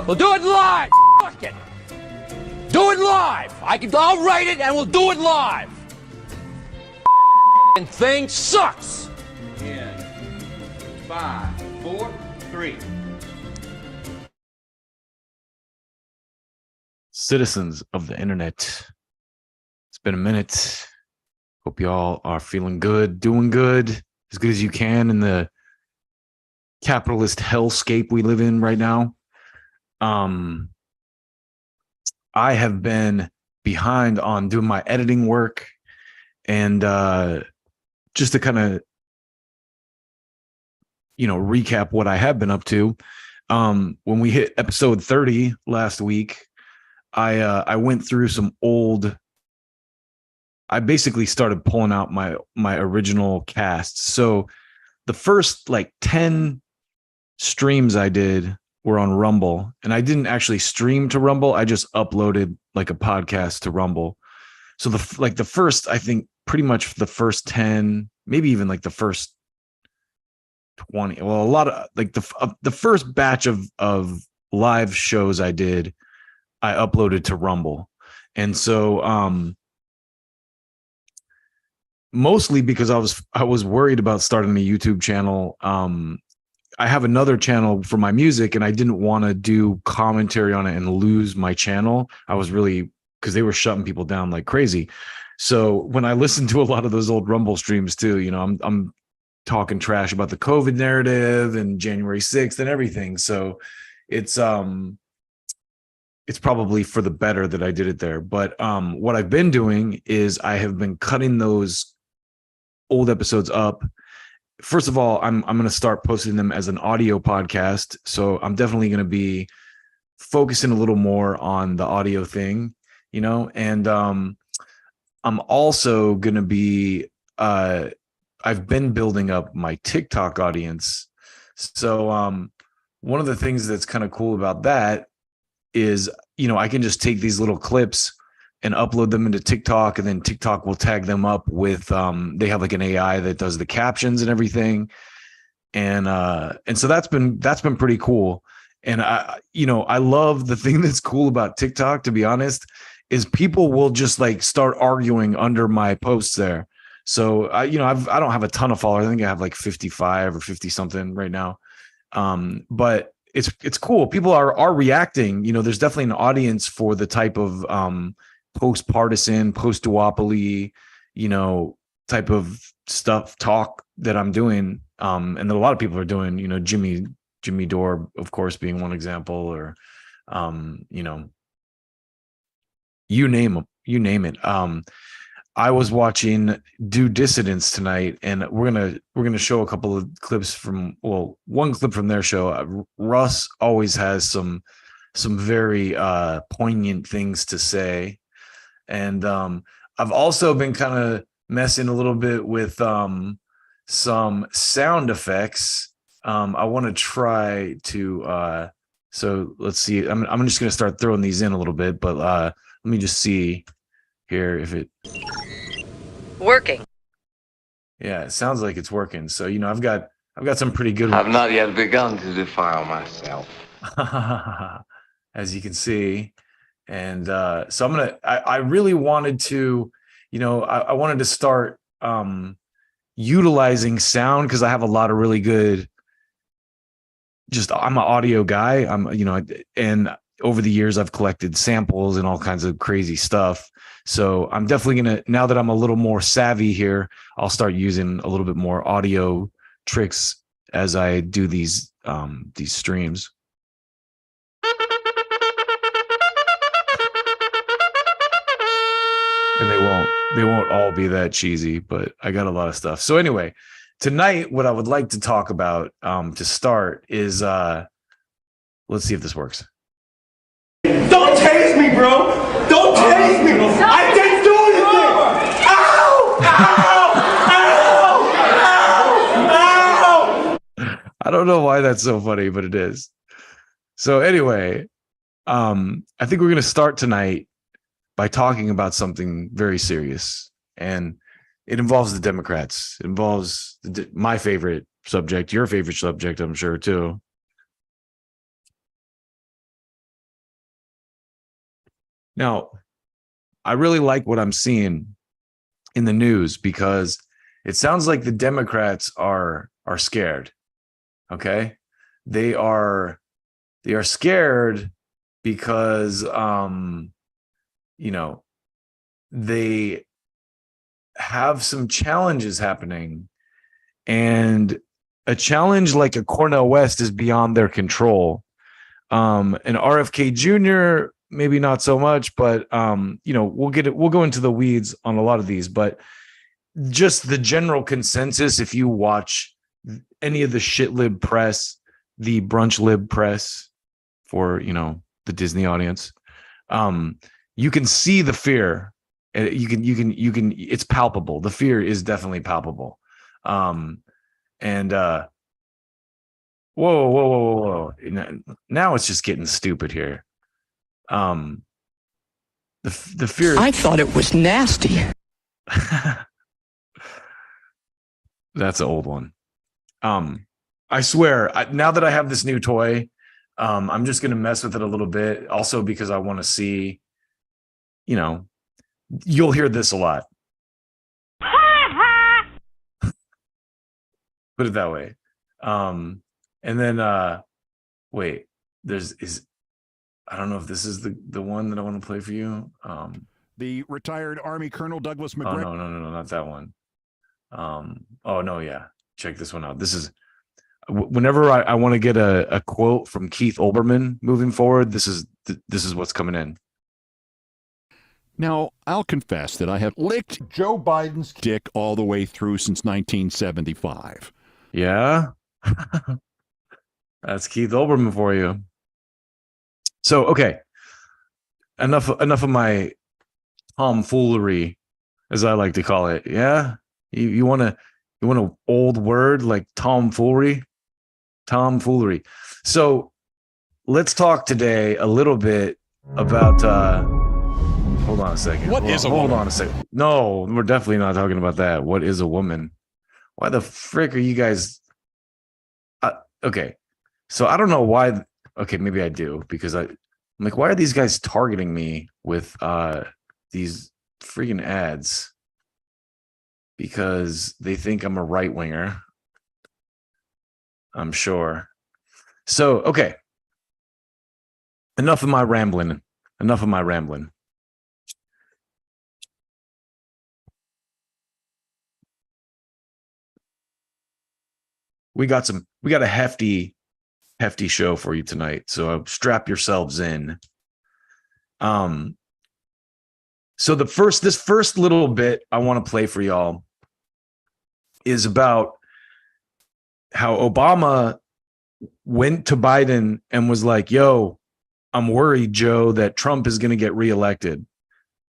We'll do it live. Fuck it. Do it live. I'll write it and we'll do it live. And thing sucks. In 5, 4, 3. Citizens of the internet, it's been a minute. Hope y'all are feeling good, doing good, as good as you can in the capitalist hellscape we live in right now. I have been behind on doing my editing work, and just to kind of, recap what I have been up to. When we hit episode 30 last week, I went through some old. I basically started pulling out my original casts. So the first 10 streams I did were on Rumble, and I didn't actually stream to Rumble. I just uploaded a podcast to Rumble. So the first, I think pretty much the first 10, maybe even the first 20. Well, a lot of the first batch of live shows I did, I uploaded to Rumble. And so mostly because I was worried about starting a YouTube channel. I have another channel for my music, and I didn't want to do commentary on it and lose my channel. I was really, because they were shutting people down like crazy. So when I listened to a lot of those old Rumble streams too, I'm talking trash about the COVID narrative and January 6th and everything. So it's probably for the better that I did it there. But what I've been doing is I have been cutting those old episodes up. First of all, I'm going to start posting them as an audio podcast. So I'm definitely going to be focusing a little more on the audio thing, and I'm also going to be, I've been building up my TikTok audience. So one of the things that's kind of cool about that is, I can just take these little clips and upload them into TikTok, and then TikTok will tag them up with, they have an AI that does the captions and everything. And so that's been pretty cool. And I love the thing that's cool about TikTok, to be honest, is people will just start arguing under my posts there. So I don't have a ton of followers. I think I have 55 or 50 something right now. But it's cool. People are reacting. There's definitely an audience for the type of post-partisan, post-duopoly, type of talk that I'm doing. And that a lot of people are doing, Jimmy Dore, of course, being one example, or you name it. I was watching Disssidence tonight, and we're gonna show a couple of clips one clip from their show. Russ always has some very poignant things to say, and I've also been kind of messing a little bit with some sound effects. I want to try to so let's see. I'm just gonna start throwing these in a little bit, but let me just see here if it working. Yeah, it sounds like it's working. So I've got some pretty good I've not yet begun to defile myself, as you can see. And so I really wanted to, I wanted to start utilizing sound, because I have a lot of really good, I'm an audio guy. And over the years I've collected samples and all kinds of crazy stuff. So I'm definitely going to, now that I'm a little more savvy here, I'll start using a little bit more audio tricks as I do these streams. And they won't all be that cheesy, but I got a lot of stuff. So anyway, tonight, what I would like to talk about to start is, let's see if this works. Don't tase me, bro. Don't tase me. I didn't do anything. Ow! Ow! Ow! Ow! I don't know why that's so funny, but it is. So anyway, I think we're going to start tonight by talking about something very serious, and it involves the Democrats. It involves my favorite subject, your favorite subject, I'm sure too. Now, I really like what I'm seeing in the news because it sounds like the Democrats are scared. Okay, they are scared because they have some challenges happening, and a challenge like a Cornel West is beyond their control. An RFK Jr. maybe not so much, but we'll go into the weeds on a lot of these, but just the general consensus, if you watch any of the shit lib press, the brunch lib press for the Disney audience, you can see the fear. You can it's palpable. The fear is definitely palpable. Whoa. Now it's just getting stupid here. The fear. I thought it was nasty. That's an old one. I swear, now that I have this new toy, I'm just going to mess with it a little bit. Also, because I want to see, you'll hear this a lot. Put it that way. And then, wait, I don't know if this is the one that I want to play for you. The retired Army Colonel Douglas Oh, McGregor. no, not that one. Oh no, yeah. Check this one out. This is whenever I want to get a quote from Keith Olbermann moving forward, this is what's coming in. Now, I'll confess that I have licked Joe Biden's dick all the way through since 1975. Yeah. That's Keith Olbermann for you. So, okay. Enough of my tomfoolery, as I like to call it. Yeah. You want an old word like tomfoolery? Tomfoolery. So let's talk today a little bit about hold on a second. Hold on a second. No, we're definitely not talking about that. What is a woman? Why the frick are you guys okay. So I don't know why. Okay, maybe I do, because I'm like, why are these guys targeting me with these freaking ads? Because they think I'm a right winger, I'm sure. So, okay. Enough of my rambling. We got a hefty show for you tonight. So strap yourselves in. So this first little bit I want to play for y'all is about how Obama went to Biden and was like, yo, I'm worried, Joe, that Trump is going to get reelected.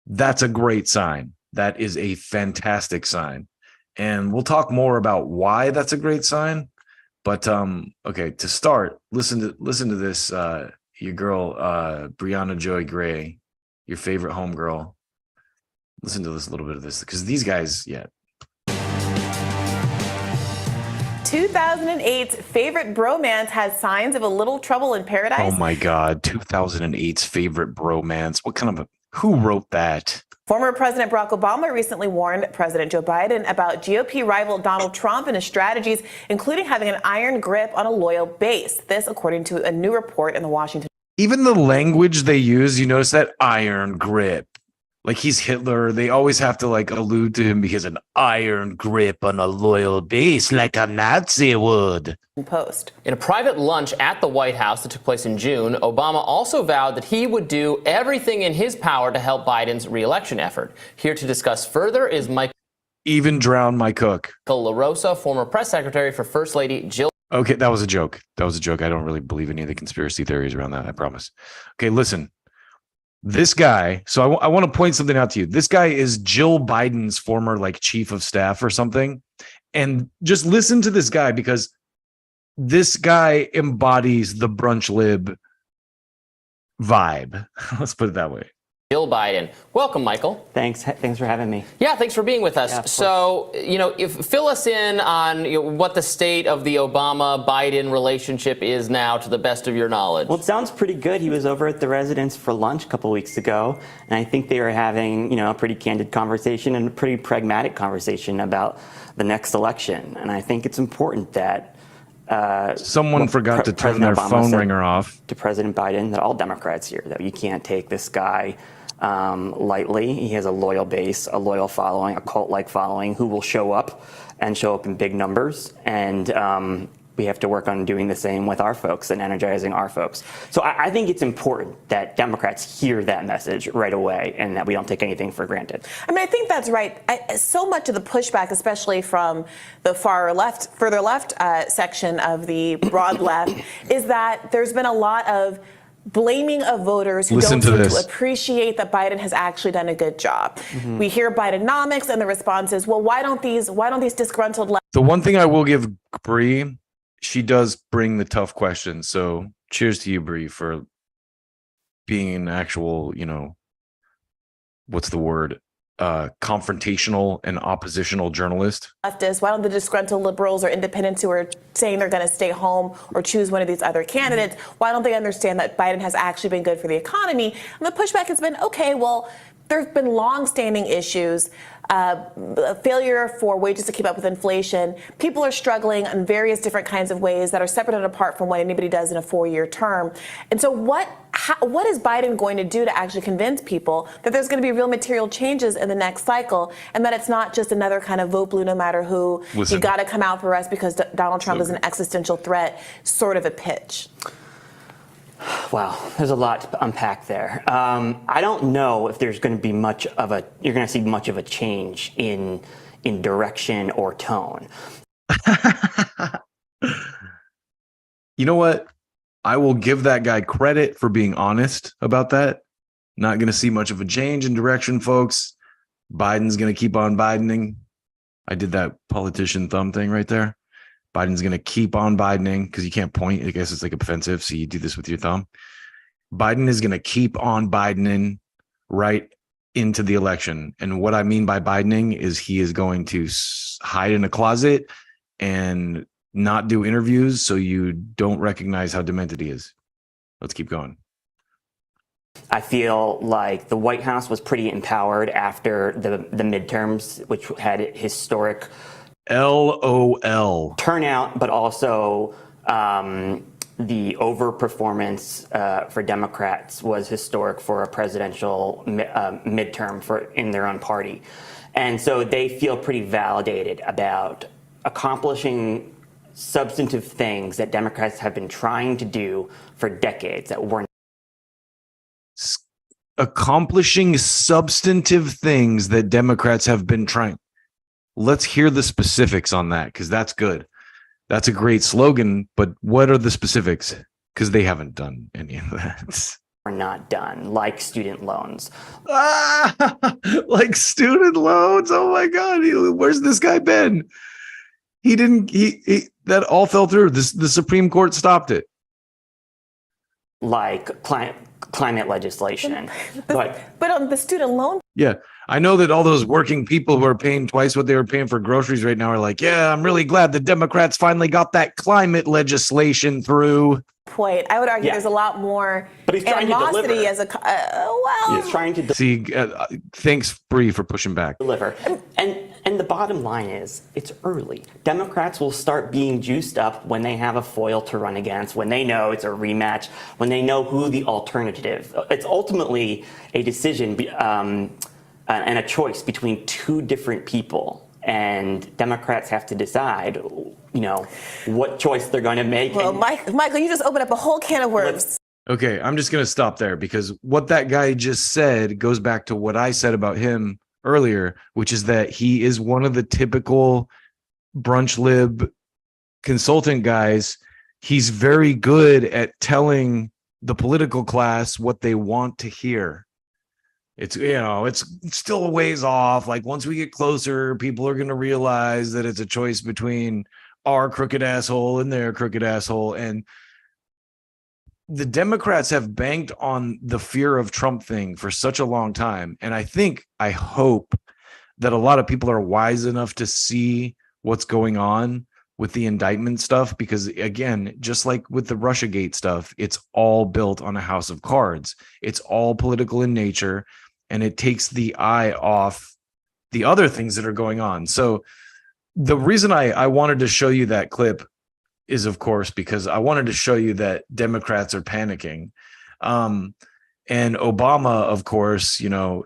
That's a great sign. That is a fantastic sign. And we'll talk more about why that's a great sign. But okay, to start, listen to this. Your girl, Brianna Joy Gray, your favorite homegirl. Listen to this little bit of this, because these guys, yeah. 2008's favorite bromance has signs of a little trouble in paradise. Oh my God, 2008's favorite bromance. What kind of who wrote that? Former President Barack Obama recently warned President Joe Biden about GOP rival Donald Trump and his strategies, including having an iron grip on a loyal base. This, according to a new report in the Washington. Even the language they use, you notice that iron grip. Like he's Hitler. They always have to like allude to him because an iron grip on a loyal base, like a Nazi would. Post. In a private lunch at the White House that took place in June, Obama also vowed that he would do everything in his power to help Biden's re-election effort. Here to discuss further is Michael. Even drown my cook. LaRosa, former press secretary for First Lady Jill. Okay, that was a joke. I don't really believe any of the conspiracy theories around that, I promise. Okay, listen. This guy, so I want to point something out to you. This guy is Jill Biden's former like chief of staff or something. And just listen to this guy, because this guy embodies the brunch lib vibe. Let's put it that way. Jill Biden. Welcome, Michael. Thanks for having me. Yeah, thanks for being with us. Yeah, so, fill us in on what the state of the Obama-Biden relationship is now, to the best of your knowledge. Well, it sounds pretty good. He was over at the residence for lunch a couple weeks ago, and I think they were having, a pretty candid conversation and a pretty pragmatic conversation about the next election. And I think it's important that someone forgot to turn their phone ringer off to President Biden, that all Democrats here, that you can't take this guy lightly. He has a loyal base, a loyal following, a cult-like following who will show up in big numbers. And we have to work on doing the same with our folks and energizing our folks. So I think it's important that Democrats hear that message right away and that we don't take anything for granted. I mean, I think that's right. So much of the pushback, especially from the further left section of the broad left, is that there's been a lot of blaming of voters who don't seem to appreciate that Biden has actually done a good job. Mm-hmm. We hear Bidenomics, and the response is, well, why don't these disgruntled left? The one thing I will give Bree, she does bring the tough questions. So cheers to you, Bree, for being an actual, what's the word? Confrontational and oppositional journalist. Leftists, why don't the disgruntled liberals or independents who are saying they're going to stay home or choose one of these other candidates, why don't they understand that Biden has actually been good for the economy? And the pushback has been, okay, well, there have been long-standing issues, failure for wages to keep up with inflation. People are struggling in various different kinds of ways that are separate and apart from what anybody does in a 4-year term. And so what is Biden going to do to actually convince people that there's going to be real material changes in the next cycle, and that it's not just another kind of vote blue no matter who, you got to come out for us because Donald Trump is an existential threat sort of a pitch? Wow, there's a lot to unpack there. I don't know if there's going to be you're going to see much of a change in direction or tone. You know what? I will give that guy credit for being honest about that. Not going to see much of a change in direction, folks. Biden's going to keep on Bidening. I did that politician thumb thing right there. Biden's going to keep on Bidening because you can't point. I guess it's like offensive. So you do this with your thumb. Biden is going to keep on Bidening right into the election. And what I mean by Bidening is he is going to hide in a closet and not do interviews so you don't recognize how demented he is. Let's keep going. I feel like the White House was pretty empowered after the midterms, which had historic LOL turnout, but also the overperformance for Democrats was historic for a presidential midterm in their own party. And so they feel pretty validated about accomplishing substantive things that Democrats have been trying to do for decades that weren't. Accomplishing substantive things that Democrats have been trying. Let's hear the specifics on that, because that's good. That's a great slogan, but what are the specifics? Because they haven't done any of that. Are not done, like student loans. Like student loans. Oh my God. Where's this guy been? He that all fell through. The Supreme Court stopped it. Like climate legislation. But on the student loan. Yeah. I know that all those working people who are paying twice what they were paying for groceries right now are like, yeah, I'm really glad the Democrats finally got that climate legislation through. I would argue there's a lot more animosity as he's trying to see. Thanks, Bree, for pushing back. Deliver. And the bottom line is, it's early. Democrats will start being juiced up when they have a foil to run against, when they know it's a rematch, when they know who the alternative. It's ultimately a decision and a choice between two different people. And Democrats have to decide, what choice they're going to make. Well, Michael, you just opened up a whole can of worms. Okay, I'm just going to stop there because what that guy just said goes back to what I said about him earlier, which is that he is one of the typical brunch lib consultant guys. He's very good at telling the political class what they want to hear. It's, it's still a ways off. Like once we get closer, people are going to realize that it's a choice between our crooked asshole and their crooked asshole. And the Democrats have banked on the fear of Trump thing for such a long time. And I hope that a lot of people are wise enough to see what's going on with the indictment stuff, because again, just like with the Russiagate stuff, it's all built on a house of cards. It's all political in nature, and it takes the eye off the other things that are going on. So the reason I wanted to show you that clip is, of course, because I wanted to show you that Democrats are panicking. And Obama, of course, you know,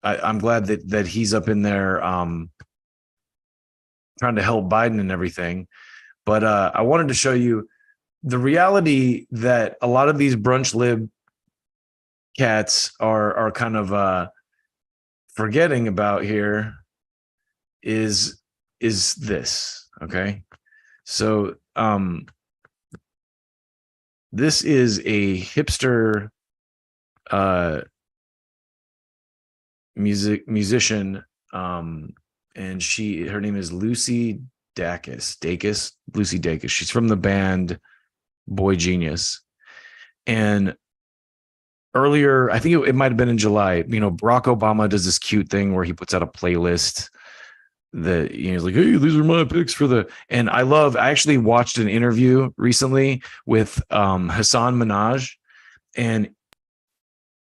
I'm glad that he's up in there trying to help Biden and everything. But I wanted to show you the reality that a lot of these brunch lib cats are kind of forgetting about here is this, okay? So this is a hipster musician, and her name is Lucy Dacus. Lucy Dacus. She's from the band Boygenius. And earlier, I think it might have been in July, you know, Barack Obama does this cute thing where he puts out a playlist that, you know, he's like, hey, these are my picks for the, and I actually watched an interview recently with Hassan Minhaj, and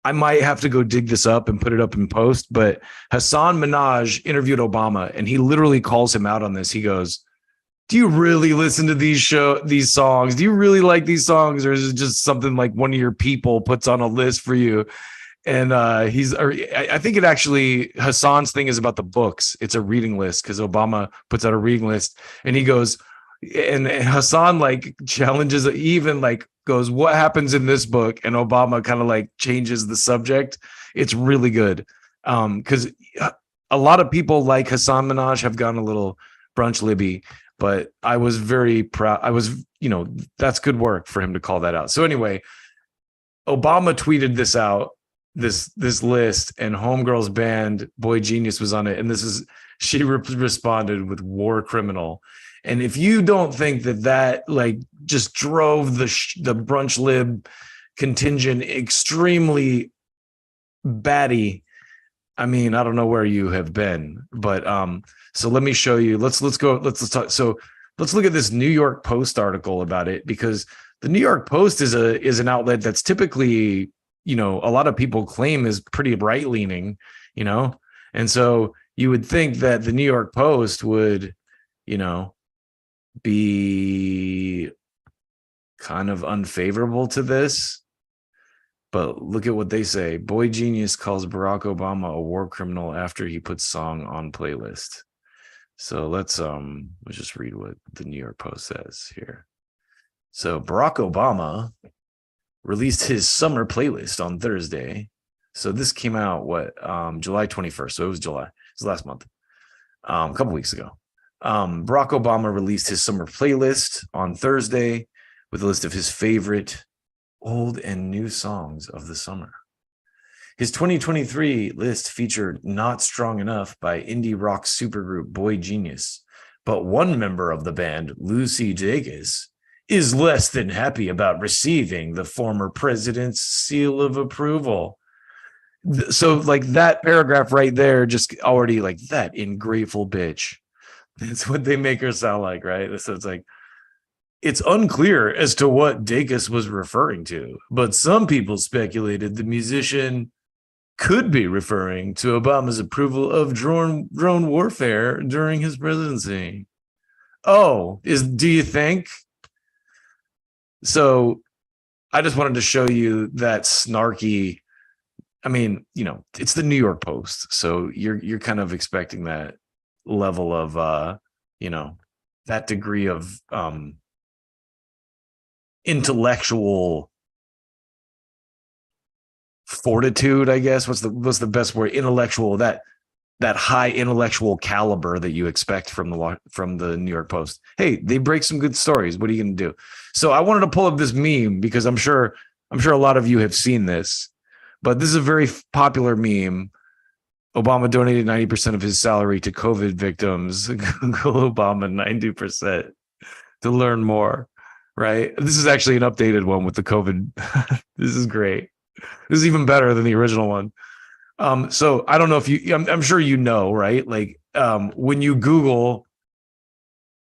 I might have to go dig this up and put it up in post, but Hassan Minhaj interviewed Obama, and he literally calls him out on this. He goes, do you really listen to these songs? Do you really like these songs? Or is it just something like one of your people puts on a list for you? And I think it actually, Hassan's thing is about the books. It's a reading list because Obama puts out a reading list, and he goes, and Hassan like challenges, even like goes, what happens in this book? And Obama kind of like changes the subject. It's really good. Because a lot of people like Hassan Minhaj have gone a little brunch libby, but I was very proud. That's good work for him to call that out. So anyway, Obama tweeted this out, this list, and Homegirl's band Boygenius was on it. And she responded with war criminal. And if you don't think that like just drove the brunch lib contingent extremely batty, I mean, I don't know where you have been, but so let me show you. Let's talk. So let's look at this New York Post article about it, because the New York Post is an outlet that's typically, you know, a lot of people claim is pretty right leaning, you know, and so you would think that the New York Post would, you know, be kind of unfavorable to this, but look at what they say. Boygenius calls Barack Obama a war criminal after he puts song on playlist. So let's just read what the New York Post says here. So Barack Obama released his summer playlist on Thursday. So this came out July 21st. So it was July. It was last month, a couple weeks ago. Barack Obama released his summer playlist on Thursday with a list of his favorite old and new songs of the summer. His 2023 list featured Not Strong Enough by indie rock supergroup Boygenius, but one member of the band, Lucy Dacus, is less than happy about receiving the former president's seal of approval. So like that paragraph right there, just already like that ingrateful bitch. That's what they make her sound like, right? So it's like, it's unclear as to what Dacus was referring to, but some people speculated the musician could be referring to Obama's approval of drone warfare during his presidency. Do you think? So I just wanted to show you that snarky. I mean, you know, it's the New York Post, so you're kind of expecting that level of you know, that degree of intellectual fortitude, I guess. What's the best word? Intellectual, that high intellectual caliber that you expect from the New York Post. Hey, they break some good stories. What are you going to do? So I wanted to pull up this meme because I'm sure a lot of you have seen this, but this is a very popular meme. Obama donated 90% of his salary to COVID victims. Google Obama 90% to learn more. right? This is actually an updated one with the COVID. This is great. This is even better than the original one. So I don't know if I'm sure you know, right? Like when you Google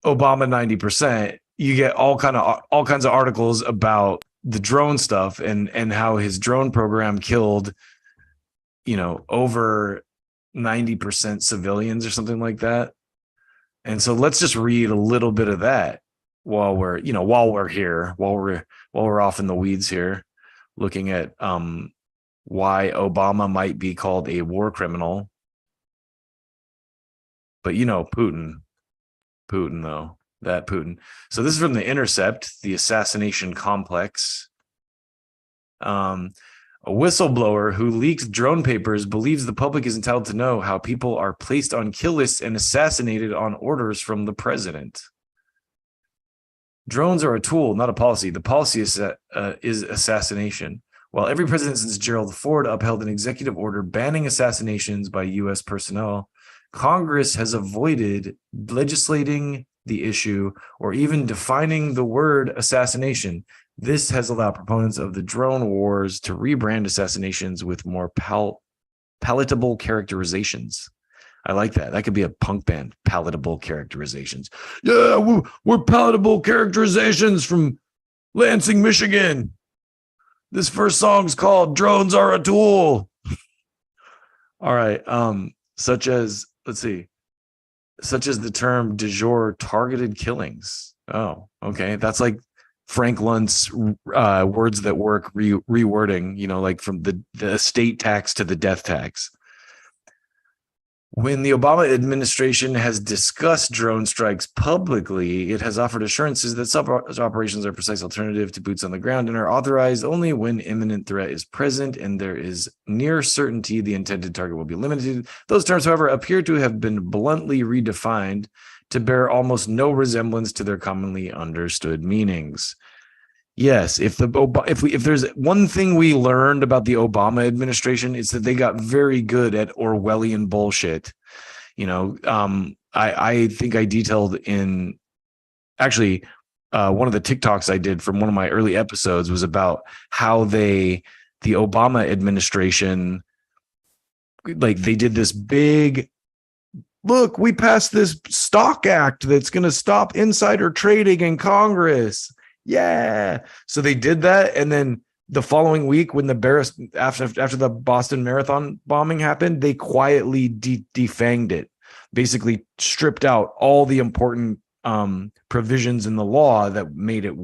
Obama 90%, you get all kinds of articles about the drone stuff and how his drone program killed, over 90% civilians or something like that. And so let's just read a little bit of that while we're off in the weeds here, looking at why Obama might be called a war criminal. But Putin though, that Putin. So this is from The Intercept, the assassination complex. A whistleblower who leaks drone papers believes the public is entitled to know how people are placed on kill lists and assassinated on orders from the president. Drones are a tool, not a policy. The policy is assassination. While every president since Gerald Ford upheld an executive order banning assassinations by U.S. personnel, Congress has avoided legislating the issue or even defining the word assassination. This has allowed proponents of the drone wars to rebrand assassinations with more palatable characterizations. I like that. That could be a punk band. Palatable characterizations. Yeah, we're palatable characterizations from Lansing, Michigan. This first song's called "Drones Are a Tool." All right. Such as the term de jure targeted killings. Oh, okay. That's like Frank Lunt's words that work rewording, like from the estate tax to the death tax. When the Obama administration has discussed drone strikes publicly, it has offered assurances that such operations are a precise alternative to boots on the ground and are authorized only when imminent threat is present and there is near certainty the intended target will be limited. Those terms, however, appear to have been bluntly redefined to bear almost no resemblance to their commonly understood meanings. Yes, if there's one thing we learned about the Obama administration, it's that they got very good at Orwellian bullshit. I think I detailed in one of the TikToks I did from one of my early episodes was about how the Obama administration, like they did this big, look, we passed this stock act that's going to stop insider trading in Congress. Yeah. So they did that. And then the following week, when after the Boston Marathon bombing happened, they quietly defanged it, basically stripped out all the important provisions in the law that made it,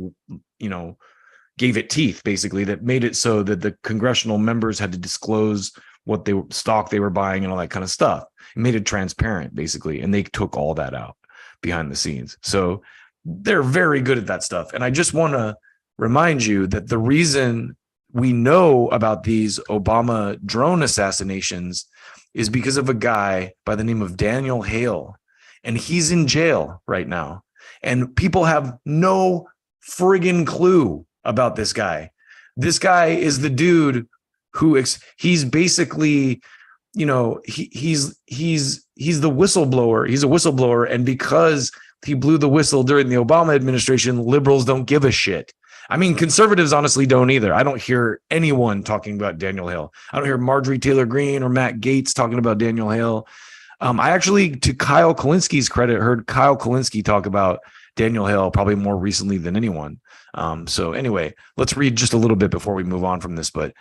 gave it teeth, basically, that made it so that the congressional members had to disclose what stock they were buying and all that kind of stuff. It made it transparent, basically. And they took all that out behind the scenes. So they're very good at that stuff. And I just want to remind you that the reason we know about these Obama drone assassinations is because of a guy by the name of Daniel Hale. And he's in jail right now. And people have no friggin' clue about this guy. This guy is the dude who he's basically, he's the whistleblower. He's a whistleblower. And because he blew the whistle during the Obama administration, liberals don't give a shit. I mean, conservatives honestly don't either. I don't hear anyone talking about Daniel Hale. I don't hear Marjorie Taylor Greene or Matt Gaetz talking about Daniel Hale. I actually, to Kyle Kulinski's credit, heard Kyle Kulinski talk about Daniel Hale probably more recently than anyone. So anyway, let's read just a little bit before we move on from this. But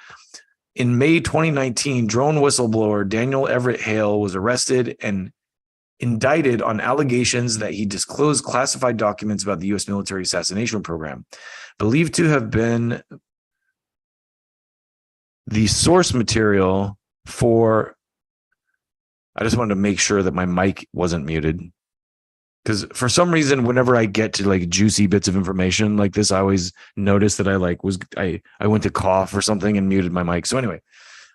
in May 2019, drone whistleblower Daniel Everett Hale was arrested and indicted on allegations that he disclosed classified documents about the U.S. military assassination program, believed to have been the source material for. I just wanted to make sure that my mic wasn't muted, because for some reason, whenever I get to like juicy bits of information like this, I always notice that I went to cough or something and muted my mic. So anyway,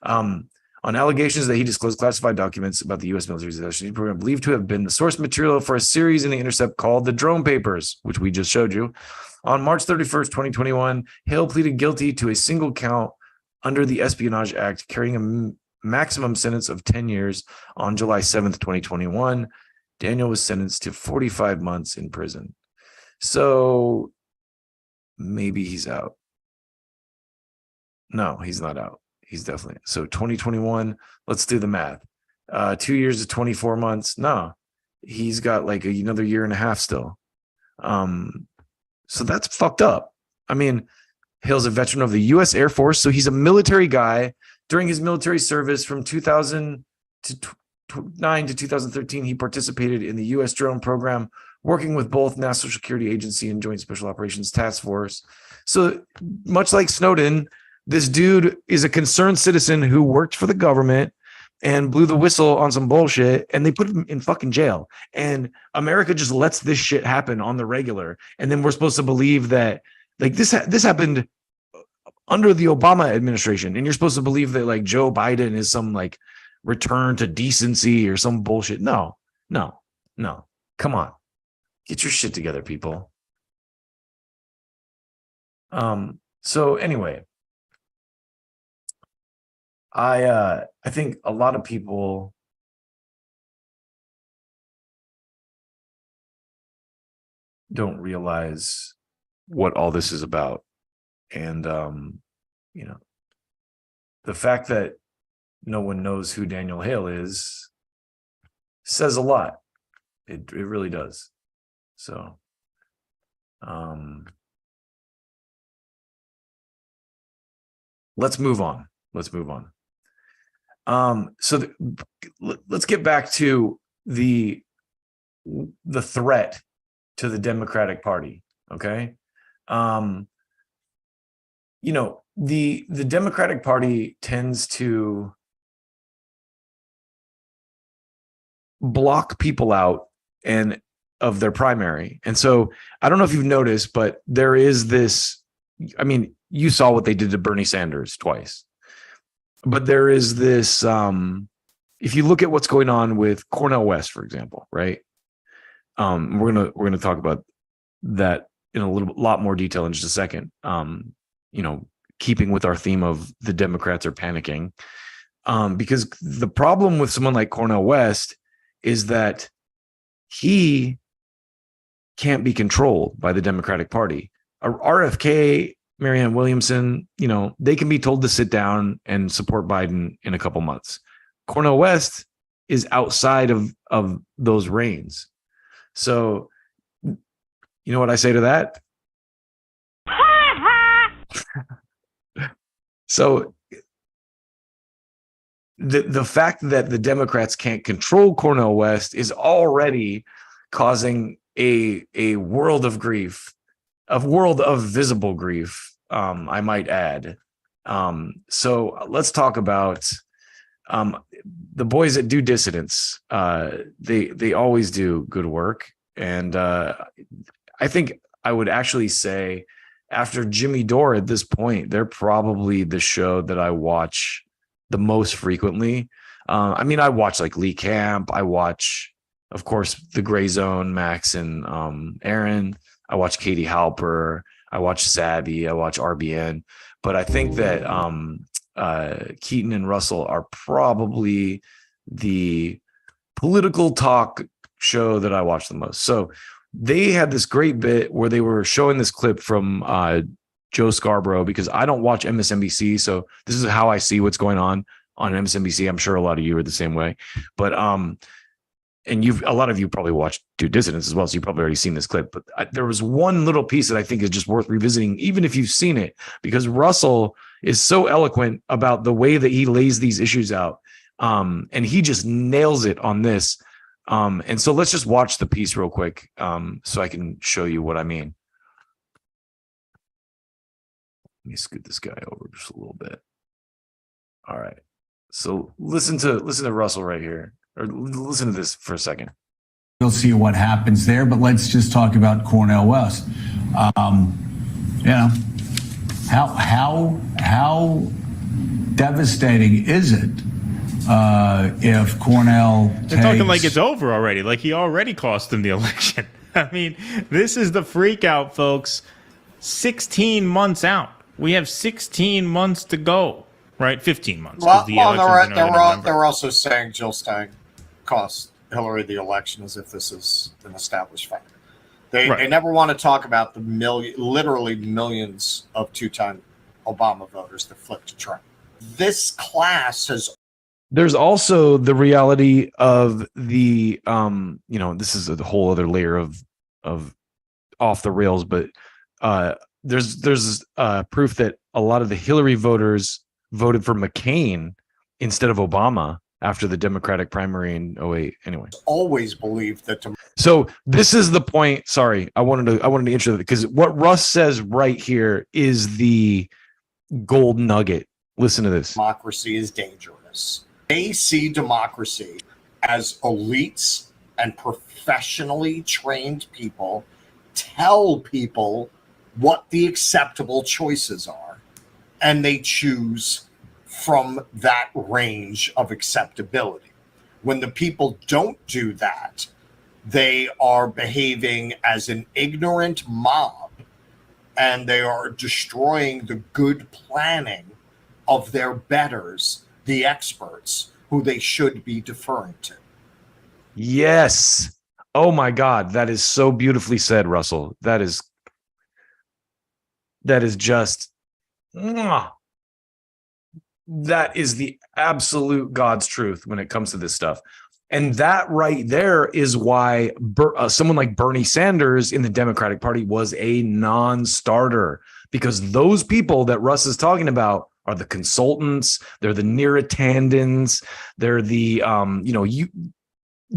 on allegations that he disclosed classified documents about the U.S. military assassination program, believed to have been the source material for a series in The Intercept called The Drone Papers, which we just showed you. On March 31st, 2021, Hale pleaded guilty to a single count under the Espionage Act, carrying a maximum sentence of 10 years. On July 7th, 2021, Daniel was sentenced to 45 months in prison. So maybe he's out. No, he's not out. He's definitely so 2021. Let's do the math. 2 years to 24 months. No, he's got like another year and a half still. So that's fucked up. I mean, Hale's a veteran of the U.S. Air Force, so he's a military guy. During his military service from 2009 to 2013, he participated in the U.S. drone program, working with both National Security Agency and Joint Special Operations Task Force. So much like Snowden, this dude is a concerned citizen who worked for the government and blew the whistle on some bullshit, and they put him in fucking jail. And America just lets this shit happen on the regular. And then we're supposed to believe that like this happened under the Obama administration. And you're supposed to believe that like Joe Biden is some like return to decency or some bullshit. No. Come on. Get your shit together, people. So anyway, I think a lot of people don't realize what all this is about. And the fact that no one knows who Daniel Hale is says a lot. It really does. So let's move on. Let's get back to the threat to the Democratic Party. Okay. The Democratic Party tends to block people out and of their primary. And so I don't know if you've noticed, but there is this, I mean, you saw what they did to Bernie Sanders twice, but there is this, if you look at what's going on with Cornel West, for example, right? We're going to talk about that in a lot more detail in just a second. Keeping with our theme of the Democrats are panicking, because the problem with someone like Cornel West is that he can't be controlled by the Democratic Party. RFK, Marianne Williamson, they can be told to sit down and support Biden in a couple months. Cornel West is outside of those reins. So, you know what I say to that? So the fact that the Democrats can't control Cornel West is already causing a world of grief, a world of visible grief, I might add. So let's talk about the boys that do Dissидence. They always do good work. And I think I would actually say after Jimmy Dore at this point, they're probably the show that I watch the most frequently. I mean, I watch like Lee Camp. I watch, of course, The Gray Zone, Max and Aaron. I watch Katie Halper. I watch Savvy. I watch RBN. But I think that Keaton and Russell are probably the political talk show that I watch the most. So they had this great bit where they were showing this clip from Joe Scarborough, because I don't watch MSNBC. So this is how I see what's going on MSNBC. I'm sure a lot of you are the same way, but and a lot of you probably watched Do Dissidence as well. So you've probably already seen this clip, but there was one little piece that I think is just worth revisiting, even if you've seen it, because Russell is so eloquent about the way that he lays these issues out. And he just nails it on this. And so let's just watch the piece real quick, so I can show you what I mean. Let me scoot this guy over just a little bit. All right. So listen to Russell right here, or listen to this for a second. We'll see what happens there, but let's just talk about Cornel West. How devastating is it if Cornel They're talking like it's over already, like he already cost them the election. I mean, this is the freak out, folks. 16 months out. We have 16 months to go, right? 15 months. Well, they're also saying Jill Stein cost Hillary the election as if this is an established fact. They never want to talk about the literally millions of two-time Obama voters that flipped to Trump. This class has. There's also the reality of the, this is a whole other layer of off the rails, but there's proof that a lot of the Hillary voters voted for McCain instead of Obama after the Democratic primary in 2008. Anyway, always believed that. So this is the point. Sorry, I wanted to intro that because what Russ says right here is the gold nugget. Listen to this. Democracy is dangerous. They see democracy as elites and professionally trained people tell people what the acceptable choices are, and they choose from that range of acceptability. When the people don't do that, they are behaving as an ignorant mob, and they are destroying the good planning of their betters, the experts, who they should be deferring to. Yes. Oh my God. That is so beautifully said, Russell. That is just, that is the absolute God's truth when it comes to this stuff. And that right there is why someone like Bernie Sanders in the Democratic Party was a non-starter, because those people that Russ is talking about are the consultants, they're the near attendants, they're the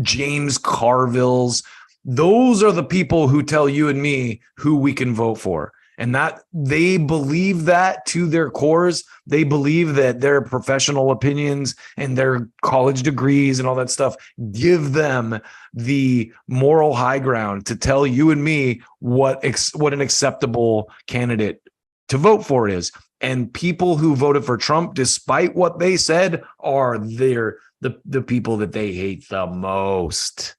James Carvilles. Those are the people who tell you and me who we can vote for. And that they believe that to their cores. They believe that their professional opinions and their college degrees and all that stuff give them the moral high ground to tell you and me what an acceptable candidate to vote for is. And people who voted for Trump, despite what they said, are the people that they hate the most.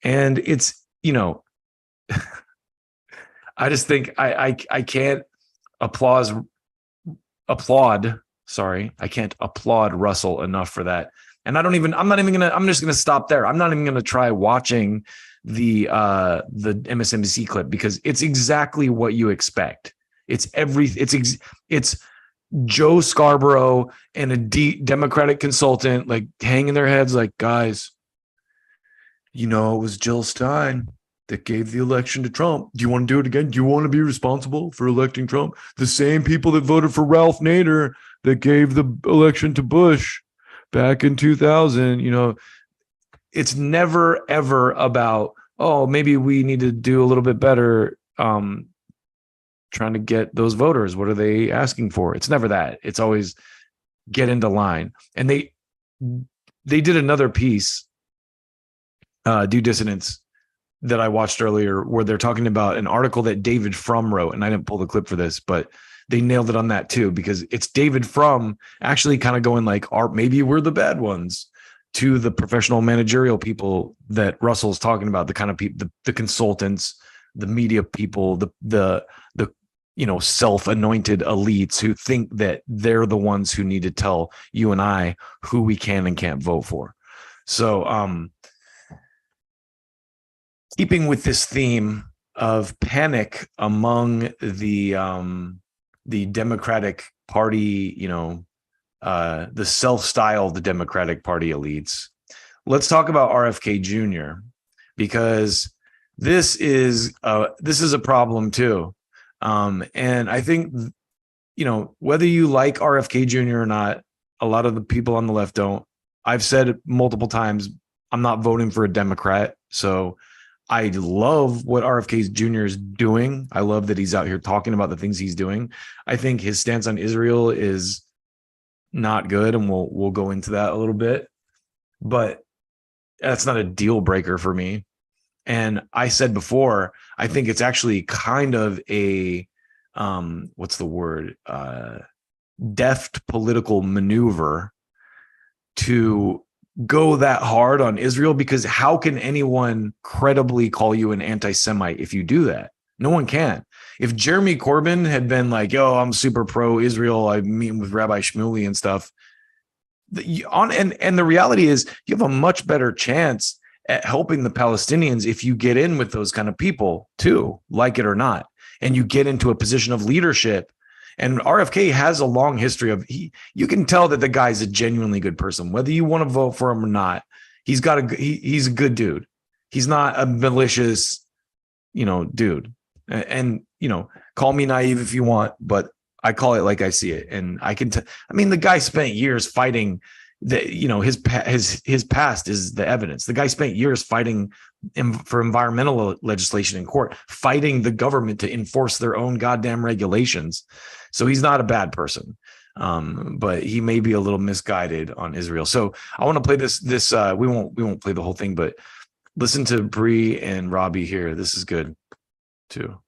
And it's, I just think I can't applaud. Sorry, I can't applaud Russell enough for that. And I'm just gonna stop there. I'm not even gonna try watching the MSNBC clip because it's exactly what you expect. It's Joe Scarborough and a Democratic consultant like hanging their heads like, guys, it was Jill Stein that gave the election to Trump. Do you want to do it again? Do you want to be responsible for electing Trump? The same people that voted for Ralph Nader that gave the election to Bush back in 2000, it's never, ever about, oh, maybe we need to do a little bit better trying to get those voters. What are they asking for? It's never that. It's always get into line. And they did another piece, Disssidence, that I watched earlier, where they're talking about an article that David Frum wrote, and I didn't pull the clip for this, but they nailed it on that too, because it's David Frum actually kind of going like, maybe we're the bad ones, to the professional managerial people that Russell's talking about, the kind of people, the consultants, the media people, the self-anointed elites who think that they're the ones who need to tell you and I who we can and can't vote for. So, keeping with this theme of panic among the Democratic Party, the self-styled Democratic Party elites, let's talk about RFK Jr. because this is a problem too. And I think, whether you like RFK Jr. or not, a lot of the people on the left don't. I've said it multiple times, I'm not voting for a Democrat. So I love what RFK Jr. is doing. I love that he's out here talking about the things he's doing. I think his stance on Israel is not good, and we'll go into that a little bit. But that's not a deal breaker for me. And I said before, I think it's actually kind of a deft political maneuver to go that hard on Israel, because how can anyone credibly call you an anti-Semite if you do that? No one can. If Jeremy Corbyn had been like, yo, I'm super pro-Israel, I'm meeting with Rabbi Shmuley and stuff, and the reality is you have a much better chance at helping the Palestinians if you get in with those kind of people too, like it or not, and you get into a position of leadership. And RFK has a long history of you can tell that the guy's a genuinely good person, whether you want to vote for him or not. He's a good dude. He's not a malicious, dude. And call me naive if you want, but I call it like I see it. And I can the guy spent years fighting his past is the evidence. The guy spent years fighting for environmental legislation in court, fighting the government to enforce their own goddamn regulations. So he's not a bad person, but he may be a little misguided on Israel. So I want to play this. We won't play the whole thing, but listen to Bree and Robbie here. This is good too.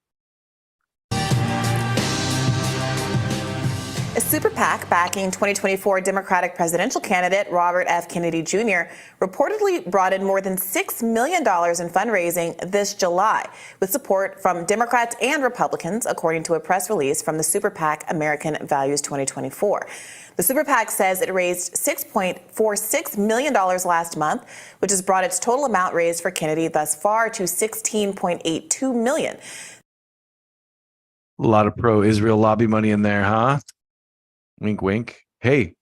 A super PAC backing 2024 Democratic presidential candidate Robert F. Kennedy Jr. reportedly brought in more than $6 million in fundraising this July, with support from Democrats and Republicans, according to a press release from the super PAC American Values 2024. The super PAC says it raised $6.46 million last month, which has brought its total amount raised for Kennedy thus far to $16.82 million. A lot of pro-Israel lobby money in there, huh? Wink, wink. Hey.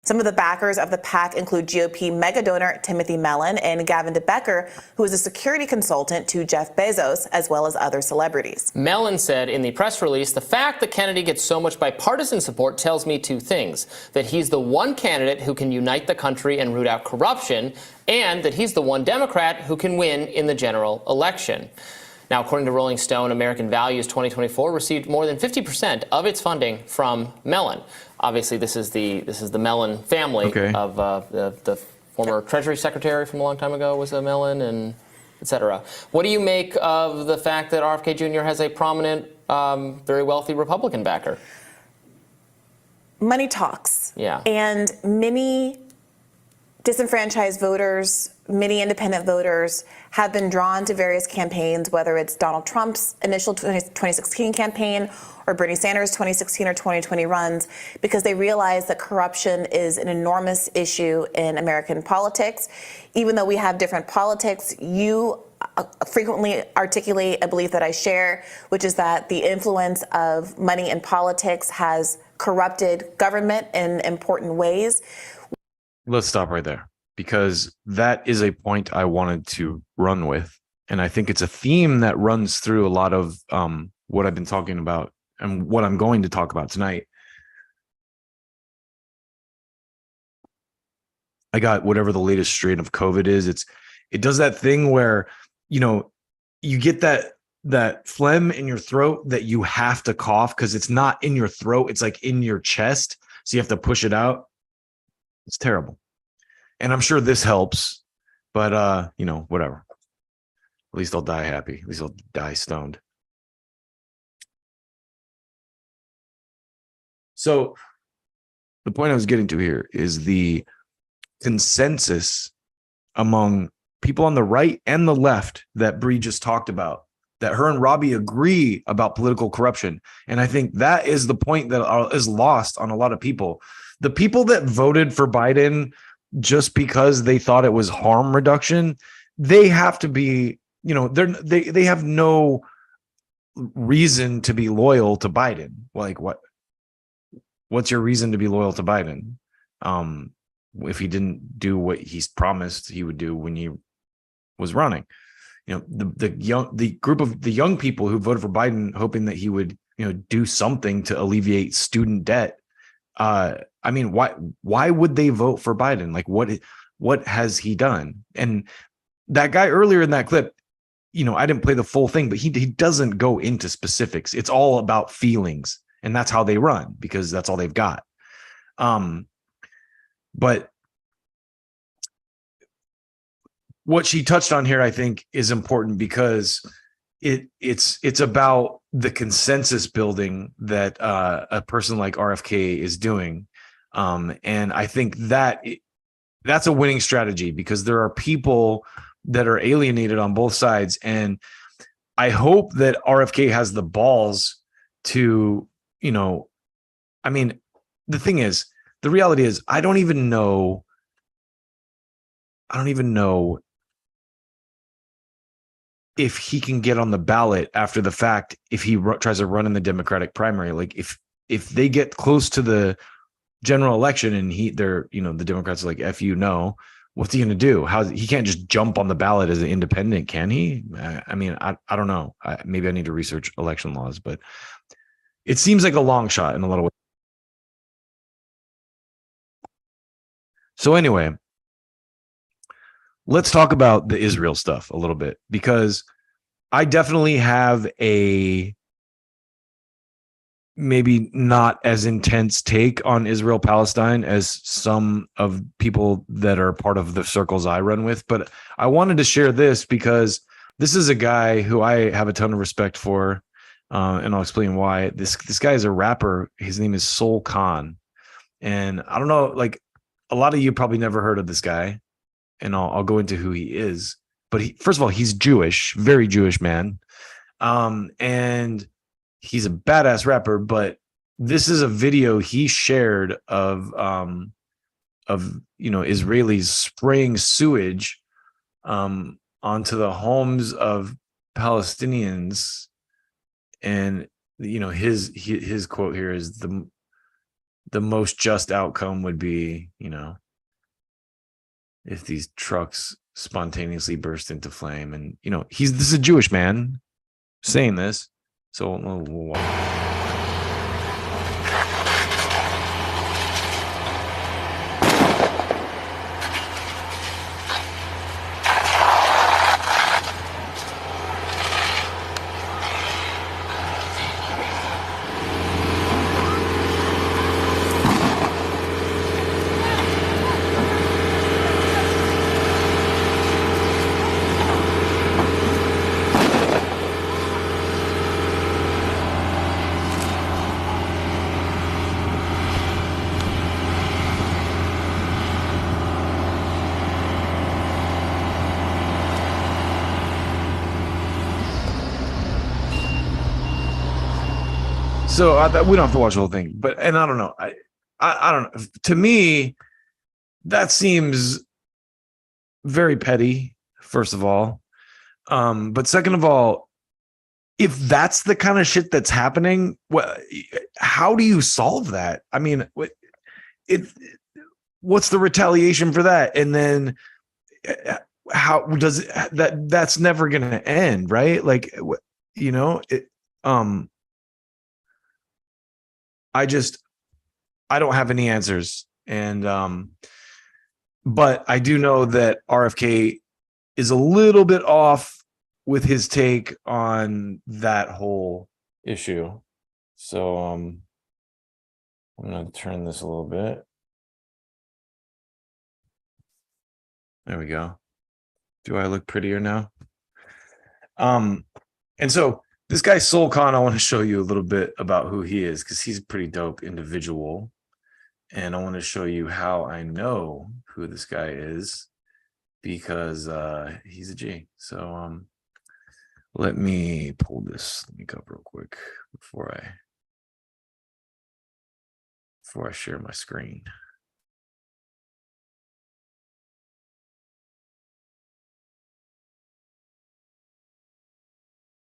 Some of the backers of the PAC include GOP mega donor Timothy Mellon and Gavin DeBecker, who is a security consultant to Jeff Bezos, as well as other celebrities. Mellon said in the press release, the fact that Kennedy gets so much bipartisan support tells me two things: that he's the one candidate who can unite the country and root out corruption, and that he's the one Democrat who can win in the general election. Now, according to Rolling Stone, American Values 2024 received more than 50% of its funding from Mellon. Obviously, this is the Mellon family of the former Treasury Secretary from a long time ago was a Mellon, and et cetera. What do you make of the fact that RFK Jr. has a prominent, very wealthy Republican backer? Money talks. Yeah. And many disenfranchised voters, many independent voters have been drawn to various campaigns, whether it's Donald Trump's initial 2016 campaign or Bernie Sanders' 2016 or 2020 runs, because they realize that corruption is an enormous issue in American politics. Even though we have different politics, you frequently articulate a belief that I share, which is that the influence of money in politics has corrupted government in important ways. Let's stop right there, because that is a point I wanted to run with. And I think it's a theme that runs through a lot of what I've been talking about and what I'm going to talk about tonight. I got whatever the latest strain of COVID is. It does that thing where, you get that phlegm in your throat that you have to cough because it's not in your throat. It's like in your chest. So you have to push it out. It's terrible. And I'm sure this helps, but whatever. At least I'll die happy. At least I'll die stoned. So the point I was getting to here is the consensus among people on the right and the left that Bree just talked about, that her and Robbie agree about political corruption. And I think that is the point that is lost on a lot of people. The people that voted for Biden just because they thought it was harm reduction, they have to be, they have no reason to be loyal to Biden. Like what's your reason to be loyal to Biden? If he didn't do what he's promised he would do when he was running, the group of the young people who voted for Biden, hoping that he would, do something to alleviate student debt. Why would they vote for Biden? Like, what has he done? And that guy earlier in that clip, I didn't play the full thing, but he doesn't go into specifics. It's all about feelings, and that's how they run because that's all they've got. But what she touched on here, I think, is important because it's about the consensus building that a person like RFK is doing. And I think that's a winning strategy because there are people that are alienated on both sides. And I hope that RFK has the balls to, the thing is, the reality is, I don't even know I don't even know if he can get on the ballot after the fact if he tries to run in the Democratic primary. Like if they get close to the general election and they're the Democrats are like, F you, no, what's he going to do? He can't just jump on the ballot as an independent, can he? I mean, I don't know. Maybe I need to research election laws, but it seems like a long shot in a lot of ways. So anyway, let's talk about the Israel stuff a little bit, because I definitely have a maybe not as intense take on Israel Palestine as some of people that are part of the circles I run with. But I wanted to share this because this is a guy who I have a ton of respect for, and I'll explain why. This guy is a rapper. His name is Soul Khan, and I don't know, like a lot of you probably never heard of this guy, and I'll go into who he is. But first of all, he's Jewish, very Jewish man, and he's a badass rapper. But this is a video he shared of Israelis spraying sewage onto the homes of Palestinians, and his quote here is the most just outcome would be, if these trucks spontaneously burst into flame. And this is a Jewish man saying this, so we don't have to watch the whole thing, and I don't know. I don't know. To me, that seems very petty, first of all. But second of all, if that's the kind of shit that's happening, how do you solve that? I mean, what's the retaliation for that? And then how does that's never going to end, right? Like, I don't have any answers. And but I do know that RFK is a little bit off with his take on that whole issue. So I'm going to turn this a little bit. There we go. Do I look prettier now? And so this guy Soul Khan, I want to show you a little bit about who he is, because he's a pretty dope individual. And I want to show you how I know who this guy is, because he's a G. So let me pull this link up real quick before I share my screen.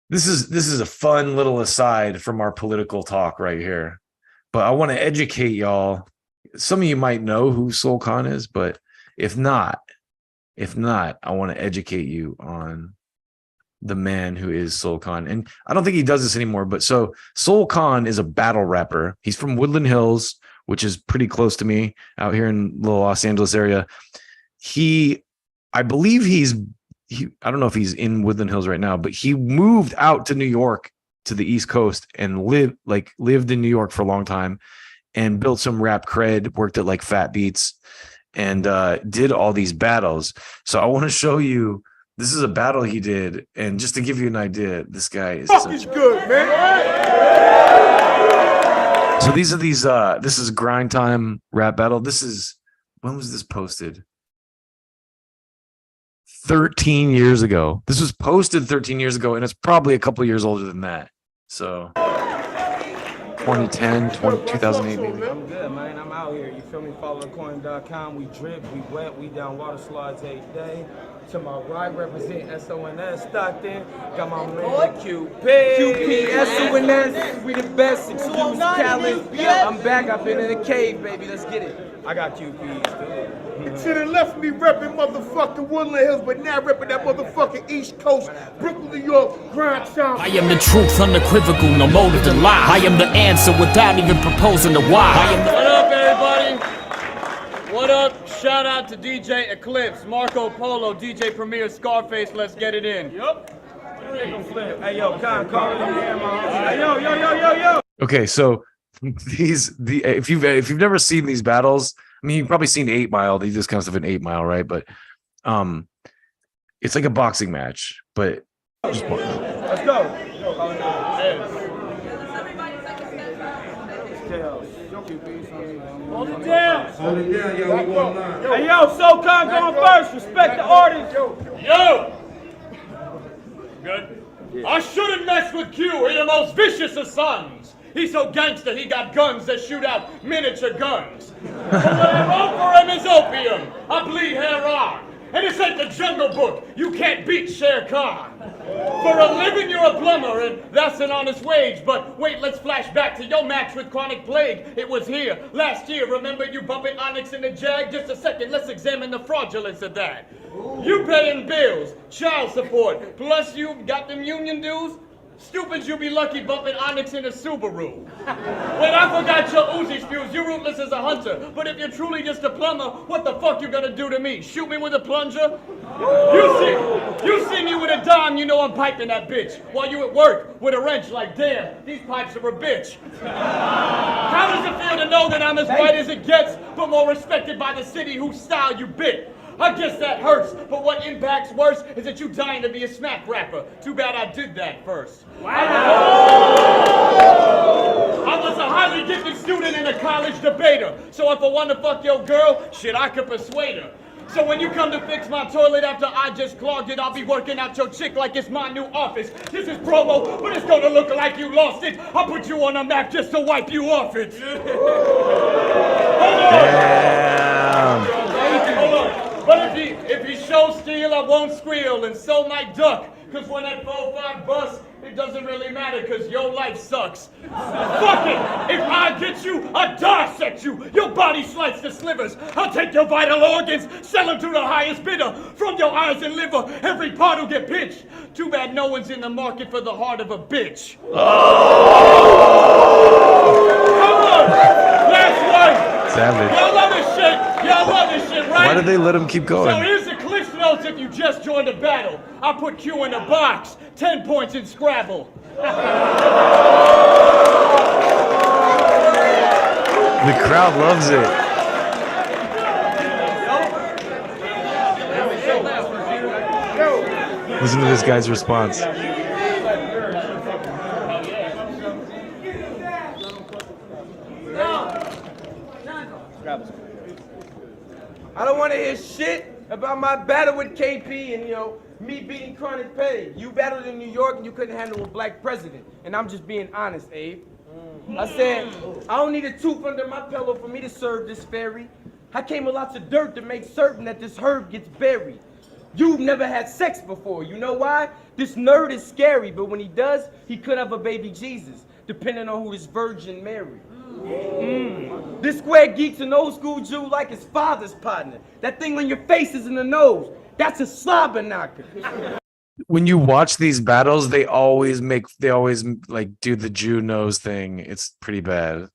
This is a fun little aside from our political talk right here, but I want to educate y'all. Some of you might know who Soul Khan is, but if not, I want to educate you on the man who is Soul Khan. And I don't think he does this anymore, but so Soul Khan is a battle rapper. He's from Woodland Hills, which is pretty close to me out here in the Los Angeles area. I believe I don't know if he's in Woodland Hills right now, but he moved out to New York, to the East Coast, and lived in New York for a long time and built some rap cred, worked at like Fat Beats, and did all these battles. So I want to show you, this is a battle he did. And just to give you an idea, this guy is good, man. So this is Grind Time rap battle. When was this posted? 13 years ago. This was posted 13 years ago, and it's probably a couple years older than that. So 2010, 2008 maybe. I'm good, man. I'm out here. You feel me? Follow thecoin.com. We drip, we wet, we down water slides every day. To my right, represent SONS Stockton. Got my man QP. SONS. We the best. Excuse Cali. I'm back. I've been in the cave, baby. Let's get it. I got QPs, dude. To the left, me repping motherfucking Woodland Hills, but now repping that motherfucking East Coast, Brooklyn, New York, Grind Town. I am the truth, unequivocal, no motive to lie. I am the answer without even proposing the why. What up, everybody? What up? Shout out to DJ Eclipse, Marco Polo, DJ Premier, Scarface. Let's get it in. Yup. Hey, yo, Con, call it in the air, man. Yo. Okay, so if you've never seen these battles, I mean, you've probably seen 8 Mile. They do this kind of stuff in 8 Mile, right? But it's like a boxing match, but just let's go. Hold it down. Hold it down, yo. We going live. Hey, yo, Soul Khan going first. Respect the artist. Yo! Good. I shouldn't mess with Q. He's the most vicious of sons. He's so gangster, he got guns that shoot out miniature guns. But what I wrote for him is opium. I bleed heroin. And this ain't the Jungle Book. You can't beat Shere Khan. For a living, you're a plumber, and that's an honest wage. But wait, let's flash back to your match with Chronic Plague. It was here last year. Remember you bumping Onyx in the Jag? Just a second, let's examine the fraudulence of that. You paying bills, child support, plus you got them union dues? Stupids, you'll be lucky bumping Onyx in a Subaru. Wait, I forgot your Uzi spews. You're ruthless as a hunter. But if you're truly just a plumber, what the fuck you gonna do to me? Shoot me with a plunger? You see me with a dime, you know I'm piping that bitch. While you at work with a wrench like, damn, these pipes are a bitch. How does it feel to know that I'm as white as it gets, but more respected by the city whose style you bit? I guess that hurts, but what impacts worse is that you dying to be a smack rapper. Too bad I did that first. Wow. I was a highly gifted student and a college debater. So if I want to fuck your girl, shit, I could persuade her. So when you come to fix my toilet after I just clogged it, I'll be working out your chick like it's my new office. This is promo, but it's gonna look like you lost it. I'll put you on a map just to wipe you off it. Hold on. But if he shows steel, I won't squeal, and so might duck. Cause when that 4-5 busts, it doesn't really matter, cause your life sucks. Fuck it! If I get you, I dissect you! Your body sliced to slivers. I'll take your vital organs, sell them to the highest bidder. From your eyes and liver, every part will get pitched. Too bad no one's in the market for the heart of a bitch. Come on! Last one! Savage. Y'all love this shit! Y'all love this shit, right? Why did they let him keep going? So here's the Cliff Notes if you just joined a battle. I put Q in a box, 10 points in Scrabble. The crowd loves it. Listen to this guy's response. I don't want to hear shit about my battle with KP and, me beating Chronic Plague. You battled in New York and you couldn't handle a black president. And I'm just being honest, Abe. I said, I don't need a tooth under my pillow for me to serve this fairy. I came with lots of dirt to make certain that this herb gets buried. You've never had sex before. You know why? This nerd is scary, but when he does, he could have a baby Jesus, depending on who is Virgin Mary. This square geek's an old school Jew like his father's partner. That thing on your face is in the nose. That's a slobber knocker. When you watch these battles, they always like do the Jew nose thing. It's pretty bad.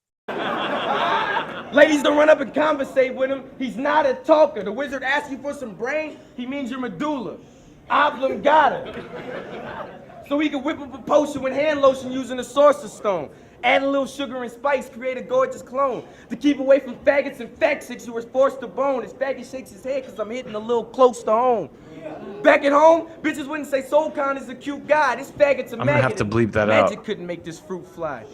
Ladies don't run up and conversate with him. He's not a talker. The wizard asks you for some brain, he means your medulla. Oblongata. So he can whip up a potion with hand lotion using a sorcerer's stone. Add a little sugar and spice, create a gorgeous clone. To keep away from faggots and factsics who are forced to bone. His faggot shakes his head because I'm hitting a little close to home. Back at home, bitches wouldn't say Soul Khan is a cute guy. This faggot's a maggot. I'm gonna have to bleep that out. Magic couldn't make this fruit fly.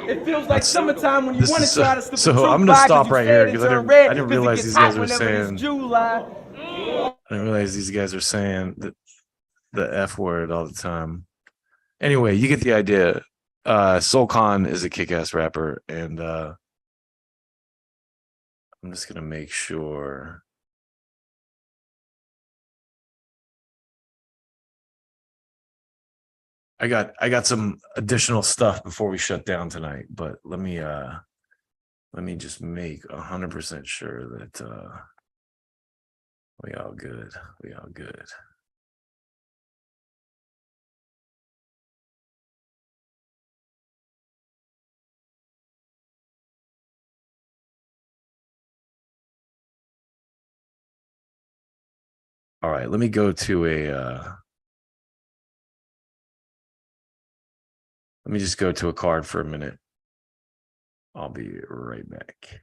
It feels like summertime when you want to try to slip so a truth I'm gonna stop right here because I didn't realize these guys were saying. I didn't realize these guys are saying the F word all the time. Anyway, you get the idea. Soul Khan is a kick-ass rapper, and I'm just gonna make sure. I got some additional stuff before we shut down tonight, but let me just make 100% sure that we all good. We all good. All right, let me go to let me just go to a card for a minute. I'll be right back.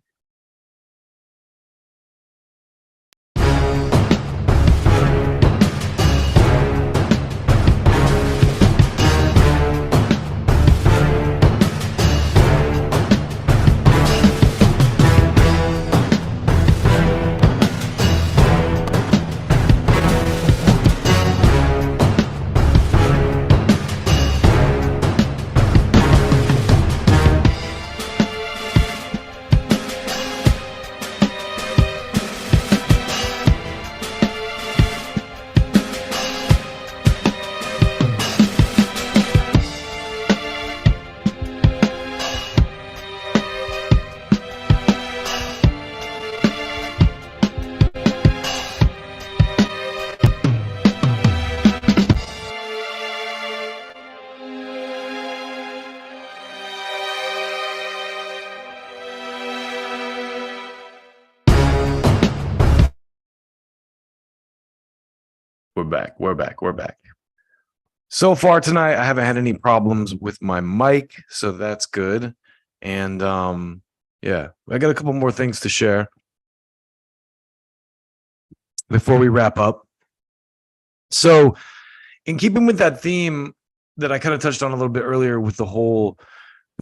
We're back. So far tonight, I haven't had any problems with my mic, so that's good. And yeah, I got a couple more things to share before we wrap up. So, in keeping with that theme that I kind of touched on a little bit earlier with the whole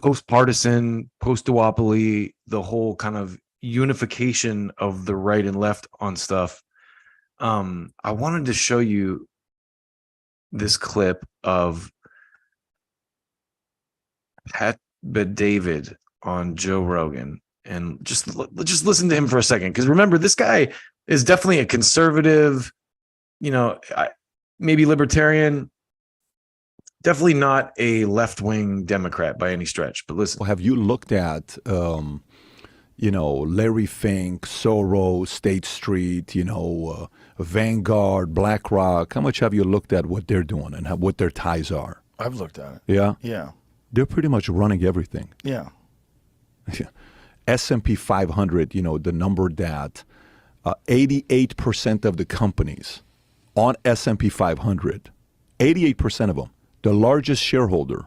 post-partisan, post-duopoly, the whole kind of unification of the right and left on stuff, I wanted to show you this clip of Pat David on Joe Rogan, and just listen to him for a second, because remember, this guy is definitely a conservative, maybe libertarian, definitely not a left-wing Democrat by any stretch. But listen, have you looked at Larry Fink, Soros, State Street, Vanguard, BlackRock? How much have you looked at what they're doing and what their ties are? I've looked at it. Yeah? Yeah. They're pretty much running everything. Yeah. S&P 500, the number that 88% of the companies on S&P 500, 88% of them, the largest shareholder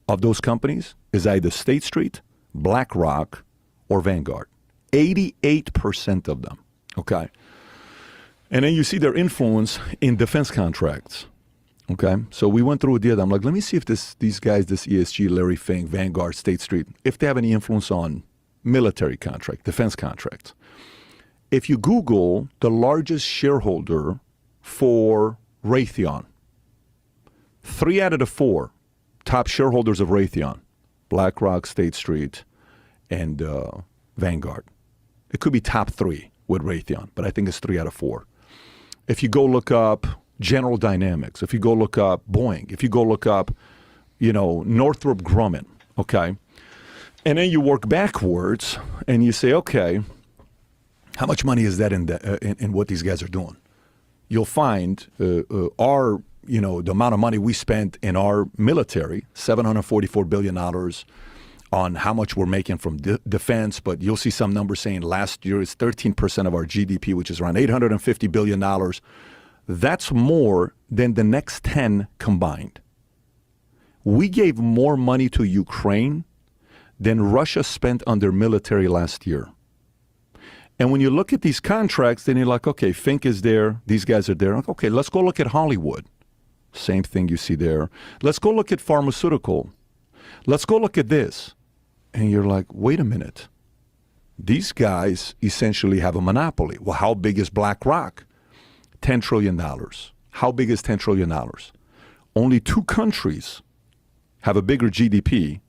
of those companies is either State Street, BlackRock, or Vanguard. 88% of them, okay? And then you see their influence in defense contracts, okay? So we went through a deal. I'm like, let me see if these guys, this ESG, Larry Fink, Vanguard, State Street, if they have any influence on military contract, defense contracts. If you Google the largest shareholder for Raytheon, 3 out of the 4 top shareholders of Raytheon, BlackRock, State Street, and Vanguard. It could be top 3 with Raytheon, but I think it's 3 out of 4. If you go look up General Dynamics, if you go look up Boeing, if you go look up, Northrop Grumman, okay? And then you work backwards and you say, okay, how much money is that in what these guys are doing? You'll find the amount of money we spent in our military, $744 billion on how much we're making from defense, but you'll see some numbers saying last year it's 13% of our GDP, which is around $850 billion. That's more than the next 10 combined. We gave more money to Ukraine than Russia spent on their military last year. And when you look at these contracts, then you're like, okay, Fink is there, these guys are there. Okay, let's go look at Hollywood. Same thing you see there. Let's go look at pharmaceutical. Let's go look at this. And you're like, wait a minute. These guys essentially have a monopoly. Well, how big is BlackRock? $10 trillion. How big is $10 trillion? Only 2 countries have a bigger GDP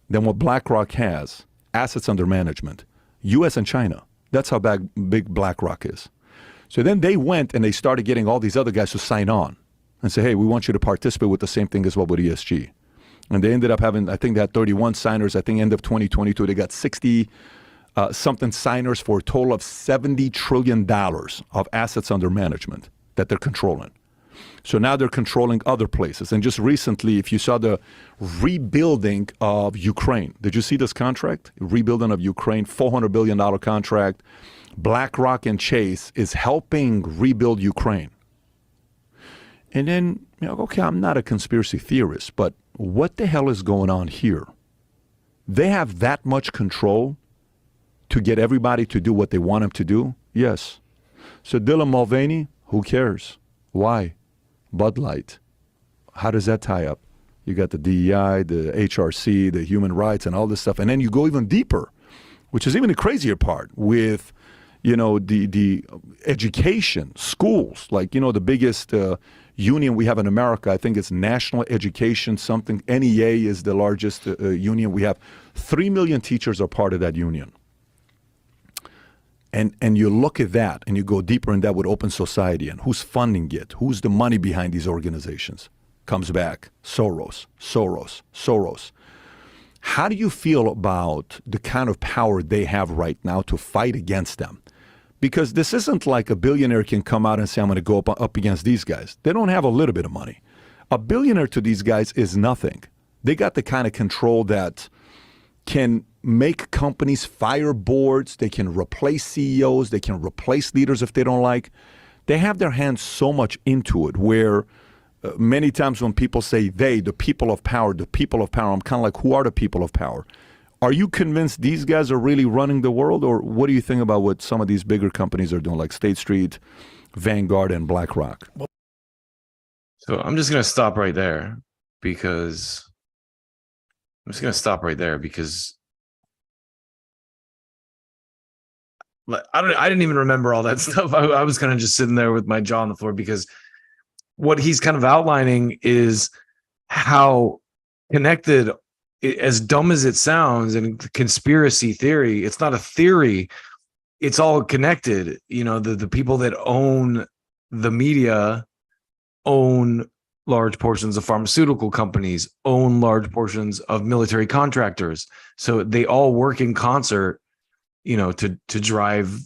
than what BlackRock has, assets under management, US and China. That's how big BlackRock is. So then they went and they started getting all these other guys to sign on and say, hey, we want you to participate with the same thing as well with ESG. And they ended up having, I think they had 31 signers. I think end of 2022, they got 60 something signers for a total of $70 trillion of assets under management that they're controlling. So now they're controlling other places. And just recently, if you saw the rebuilding of Ukraine, did you see this contract? Rebuilding of Ukraine, $400 billion contract. BlackRock and Chase is helping rebuild Ukraine. And then, okay, I'm not a conspiracy theorist, but what the hell is going on here? They have that much control to get everybody to do what they want them to do? Yes. So Dylan Mulvaney, who cares? Why? Bud Light. How does that tie up? You got the DEI, the HRC, the human rights, and all this stuff. And then you go even deeper, which is even the crazier part with, the education, schools. Like, the biggest union we have in America, I think it's National Education something. NEA is the largest union we have. 3 million teachers are part of that union. And you look at that and you go deeper in that with open society and who's funding it, who's the money behind these organizations. Comes back, Soros. How do you feel about the kind of power they have right now to fight against them? Because this isn't like a billionaire can come out and say, I'm going to go up against these guys. They don't have a little bit of money. A billionaire to these guys is nothing. They got the kind of control that can make companies fire boards. They can replace CEOs. They can replace leaders if they don't like. They have their hands so much into it where many times when people say the people of power, I'm kind of like, who are the people of power? Are you convinced these guys are really running the world? Or what do you think about what some of these bigger companies are doing, like State Street, Vanguard, and BlackRock? So I'm just going to stop right there because I didn't even remember all that stuff. I was kind of just sitting there with my jaw on the floor because what he's kind of outlining is how connected, as dumb as it sounds, and conspiracy theory, it's not a theory, it's all connected. The people that own the media own large portions of pharmaceutical companies, own large portions of military contractors. So they all work in concert, to drive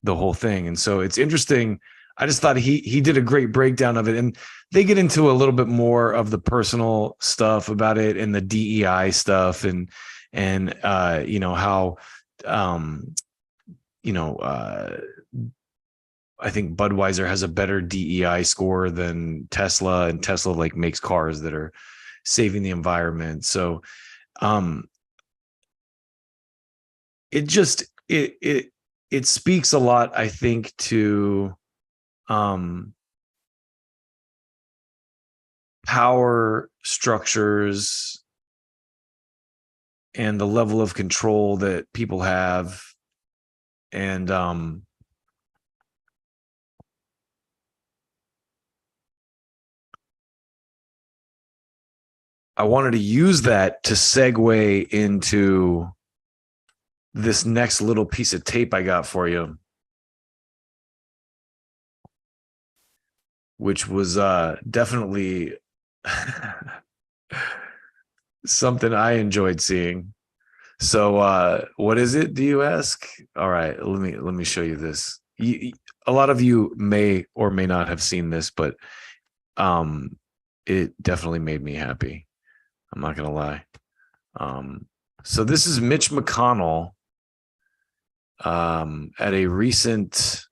the whole thing. And so it's interesting. I just thought he did a great breakdown of it. And they get into a little bit more of the personal stuff about it and the DEI stuff and how, I think Budweiser has a better DEI score than Tesla, and Tesla makes cars that are saving the environment. So, it speaks a lot, I think, to power structures and the level of control that people have. And I wanted to use that to segue into this next little piece of tape I got for you, which was definitely something I enjoyed seeing. So what is it, do you ask? All right, let me show you this. A lot of you may or may not have seen this, but it definitely made me happy. I'm not gonna lie. So this is Mitch McConnell at a recent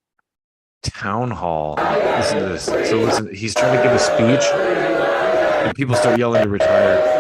town hall. Listen to this. So listen, he's trying to give a speech and people start yelling to retire.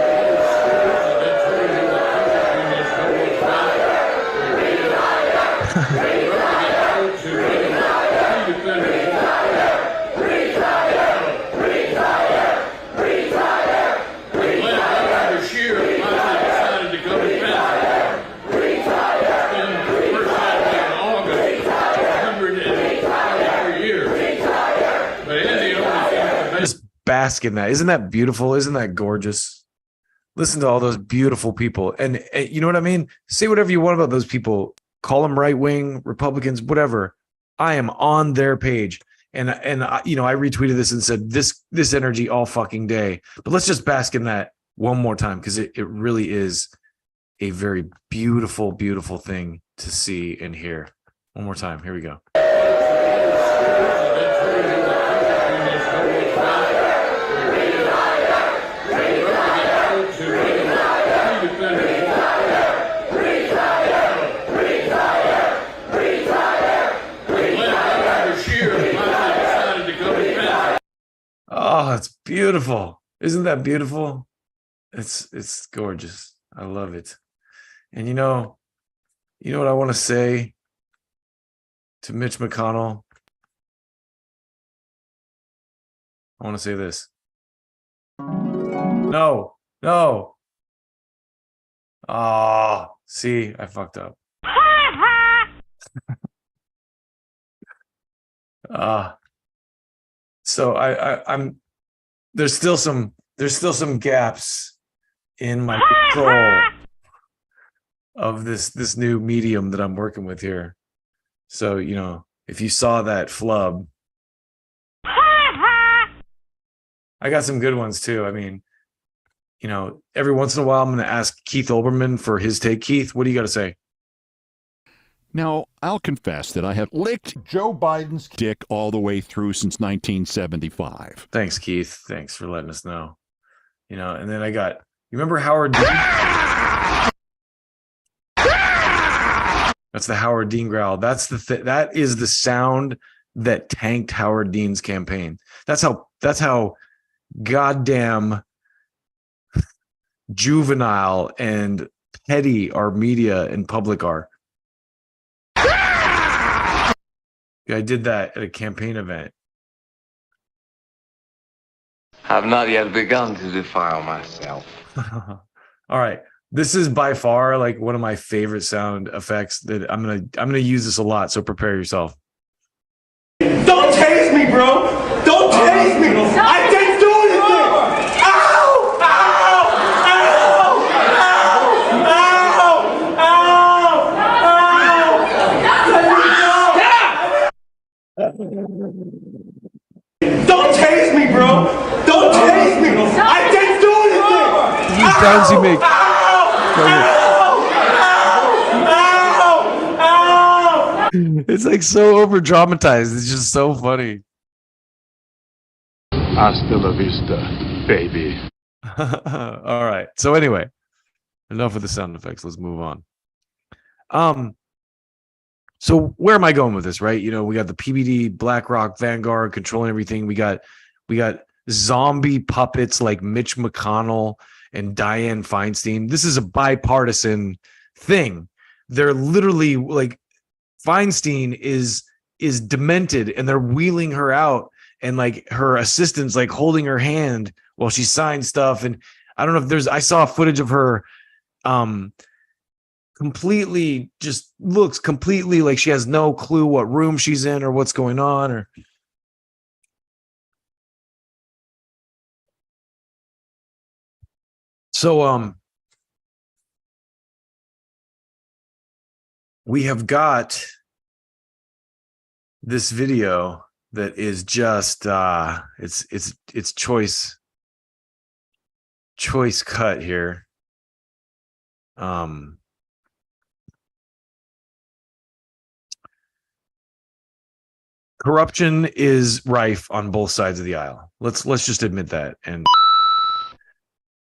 bask in that. Isn't that beautiful? Isn't that gorgeous? Listen to all those beautiful people. And you know what I mean? Say whatever you want about those people. Call them right wing, Republicans, whatever. I am on their page. And I retweeted this and said this energy all fucking day. But let's just bask in that one more time, because it really is a very beautiful, beautiful thing to see and hear. One more time. Here we go. Oh, it's beautiful. Isn't that beautiful? It's gorgeous. I love it. And you know what I want to say to Mitch McConnell? I want to say this. No. See, I fucked up. So I'm there's still some gaps in my control of this new medium that I'm working with here. So, if you saw that flub, I got some good ones too. I mean, every once in a while I'm going to ask Keith Olbermann for his take. Keith, what do you got to say? Now, I'll confess that I have licked Joe Biden's dick all the way through since 1975. Thanks, Keith. Thanks for letting us know. And then you remember Howard Dean? That's the Howard Dean growl. That is the sound that tanked Howard Dean's campaign. That's how goddamn juvenile and petty our media and public are. I did that at a campaign event. I've not yet begun to defile myself. All right. This is by far like one of my favorite sound effects that I'm gonna use this a lot, so prepare yourself. Don't tase me, bro. Don't tase me. I didn't do anything. Ow! Ow! Ow! Ow! Ow! Ow! Don't tase me, bro. Don't tase me. I didn't do anything. These sounds you make. It's like so over dramatized. It's just so funny. Hasta la vista, baby. All right. So anyway, enough with the sound effects. Let's move on. So where am I going with this, right? We got the PBD, BlackRock, Vanguard controlling everything. We got zombie puppets like Mitch McConnell and Dianne Feinstein. This is a bipartisan thing. They're literally like, Feinstein is demented, and they're wheeling her out, and like her assistant's like holding her hand while she signs stuff. And I don't know if I saw footage of her completely just looks completely like she has no clue what room she's in or what's going on. Or so we have got this video that is just it's choice cut here. Corruption is rife on both sides of the aisle. Let's just admit that. And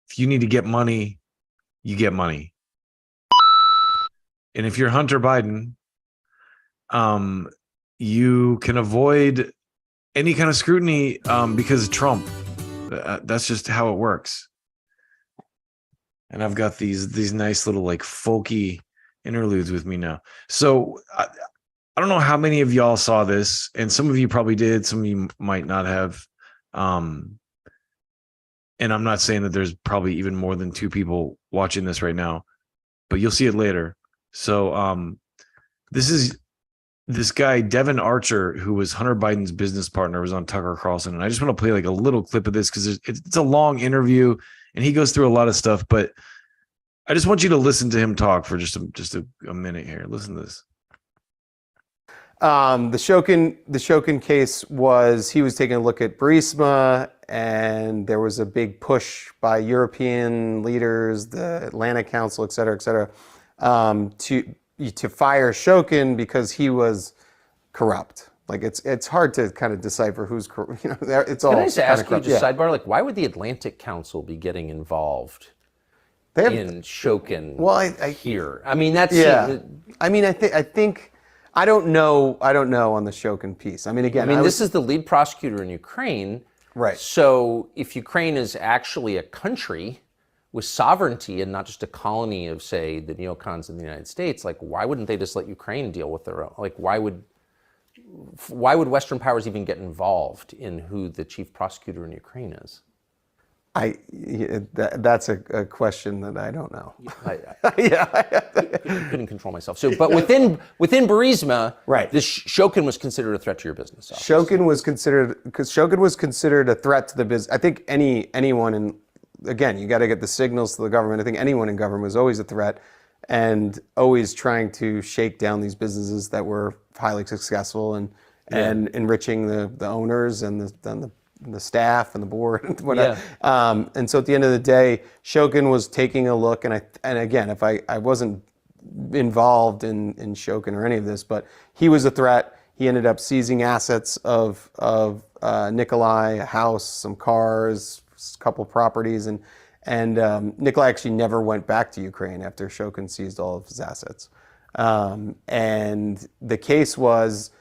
if you need to get money, you get money. And if you're Hunter Biden, you can avoid any kind of scrutiny because of Trump. That's just how it works. And I've got these nice little like folky interludes with me now. So I don't know how many of y'all saw this, and some of you probably did, some of you might not have. And I'm not saying that there's probably even more than 2 people watching this right now, but you'll see it later. So this is this guy, Devin Archer, who was Hunter Biden's business partner, was on Tucker Carlson. And I just want to play like a little clip of this because it's a long interview and he goes through a lot of stuff. But I just want you to listen to him talk for just a minute here. Listen to this. The Shokin case was, he was taking a look at Burisma, and there was a big push by European leaders, the Atlantic Council, et cetera, to fire Shokin because he was corrupt. Like it's hard to kind of decipher who's, it's all. Can I just ask you, just yeah. sidebar, like why would the Atlantic Council be getting involved in Shokin? Well, here. I mean, that's I mean, I think. I don't know on the Shokin piece. I mean, again, this is the lead prosecutor in Ukraine. Right. So if Ukraine is actually a country with sovereignty and not just a colony of, say, the neocons in the United States, like why wouldn't they just let Ukraine deal with their own? Like why would Western powers even get involved in who the chief prosecutor in Ukraine is? That's a question that I don't know. I couldn't control myself. So, but within Burisma, right, this Shokin was considered a threat to your business. Shokin was considered a threat to the business. I think anyone in, again, you got to get the signals to the government. I think anyone in government was always a threat, and always trying to shake down these businesses that were highly successful and enriching the owners and the staff and the board and whatever. And so at the end of the day, Shokin was taking a look, and again, if I wasn't involved in Shokin or any of this, but he was a threat. He ended up seizing assets of Nikolai, a house, some cars, a couple properties, and Nikolai actually never went back to Ukraine after Shokin seized all of his assets. And the case was,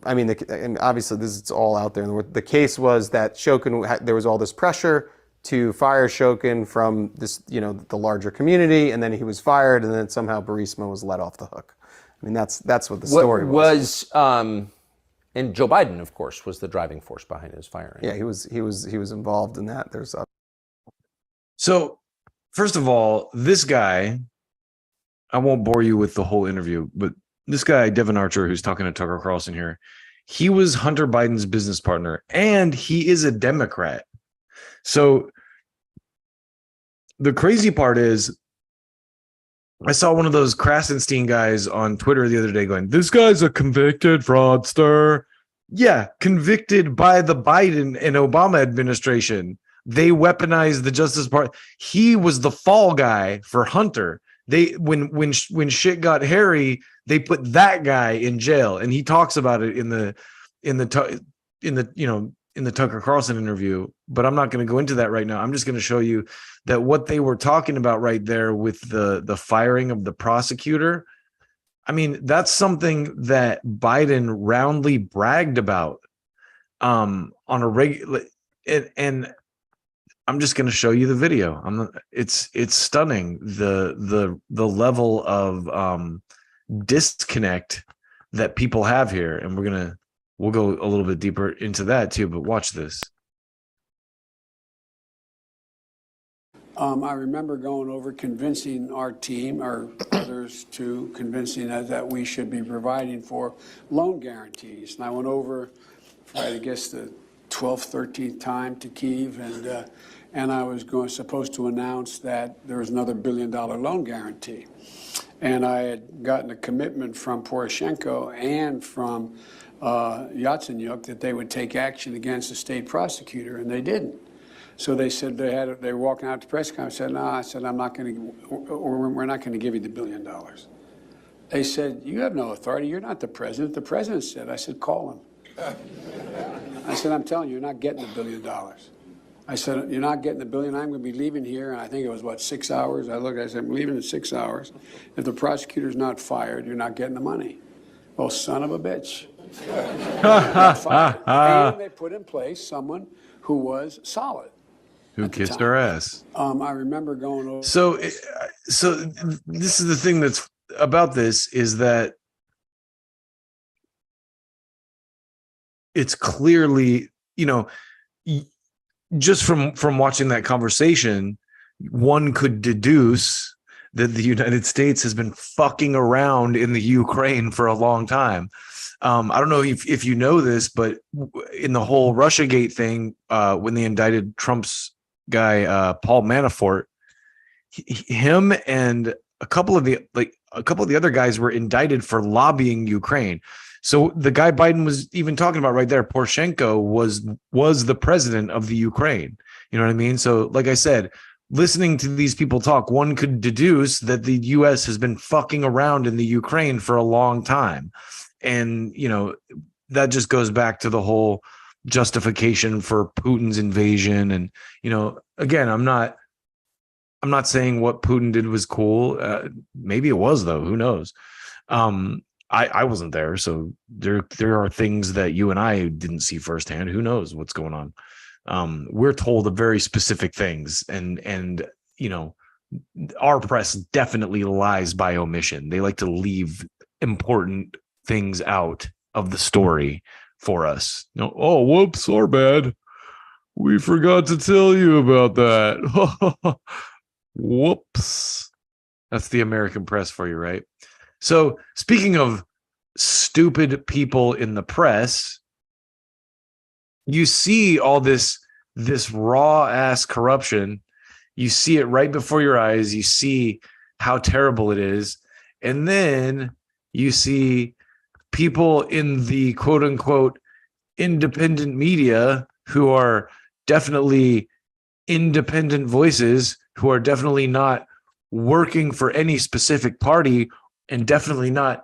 and obviously this is all out there. The case was that Shokin, there was all this pressure to fire Shokin from this, the larger community, and then he was fired, and then somehow Burisma was let off the hook. I mean, that's what the story was. And Joe Biden, of course, was the driving force behind his firing. Yeah, he was involved in that. So, first of all, this guy, I won't bore you with the whole interview, but this guy, Devin Archer, who's talking to Tucker Carlson here, he was Hunter Biden's business partner, and he is a Democrat. So the crazy part is, I saw one of those Krasenstein guys on Twitter the other day going, this guy's a convicted fraudster. Yeah, convicted by the Biden and Obama administration. They weaponized the Justice Department. He was the fall guy for Hunter. When shit got hairy, they put that guy in jail, and he talks about it in the Tucker Carlson interview. But I'm not going to go into that right now. I'm just going to show you that what they were talking about right there with the firing of the prosecutor. I mean, that's something that Biden roundly bragged about on a regular, and I'm just going to show you the video. It's stunning the level of disconnect that people have here, and we'll go a little bit deeper into that too. But watch this. I remember going over convincing our team, or others too, convincing us that we should be providing for loan guarantees. And I went over for, I guess, the 12th, 13th time to Kyiv, and I was supposed to announce that there was another $1 billion loan guarantee. And I had gotten a commitment from Poroshenko and from Yatsenyuk that they would take action against the state prosecutor, and they didn't. So they said they were walking out to press conference. I said, no, I'm not going to, or we're not going to give you the $1 billion. They said, you have no authority. You're not the president. The president said. I said, call him. I said, I'm telling you, you're not getting the $1 billion. I said, you're not getting the $1 billion. I'm going to be leaving here. And I think it was, 6 hours? I said, I'm leaving in 6 hours. If the prosecutor's not fired, you're not getting the money. Well, son of a bitch. And they put in place someone who was solid. Who kissed her ass. I remember going over. So this is the thing that's about this, is that it's clearly, just from watching that conversation, one could deduce that the United States has been fucking around in the Ukraine for a long time. I don't know if you know this, but in the whole Russiagate thing, when they indicted Trump's guy, Paul Manafort, him and a couple of the other guys were indicted for lobbying Ukraine. So the guy Biden was even talking about right there, Poroshenko, was the president of the Ukraine. You know what I mean? So like I said, listening to these people talk, one could deduce that the US has been fucking around in the Ukraine for a long time. And, you know, that just goes back to the whole justification for Putin's invasion. And, you know, again, I'm not saying what Putin did was cool. Maybe it was, though. Who knows? I wasn't there. So there are things that you and I didn't see firsthand. Who knows what's going on? We're told of very specific things, and you know, our press definitely lies by omission. They like to leave important things out of the story for us. You know, oh, whoops, our bad. We forgot to tell you about that. Whoops. That's the American press for you, right? So speaking of stupid people in the press, you see all this raw ass corruption. You see it right before your eyes. You see how terrible it is. And then you see people in the quote unquote independent media who are definitely independent voices, who are definitely not working for any specific party and definitely not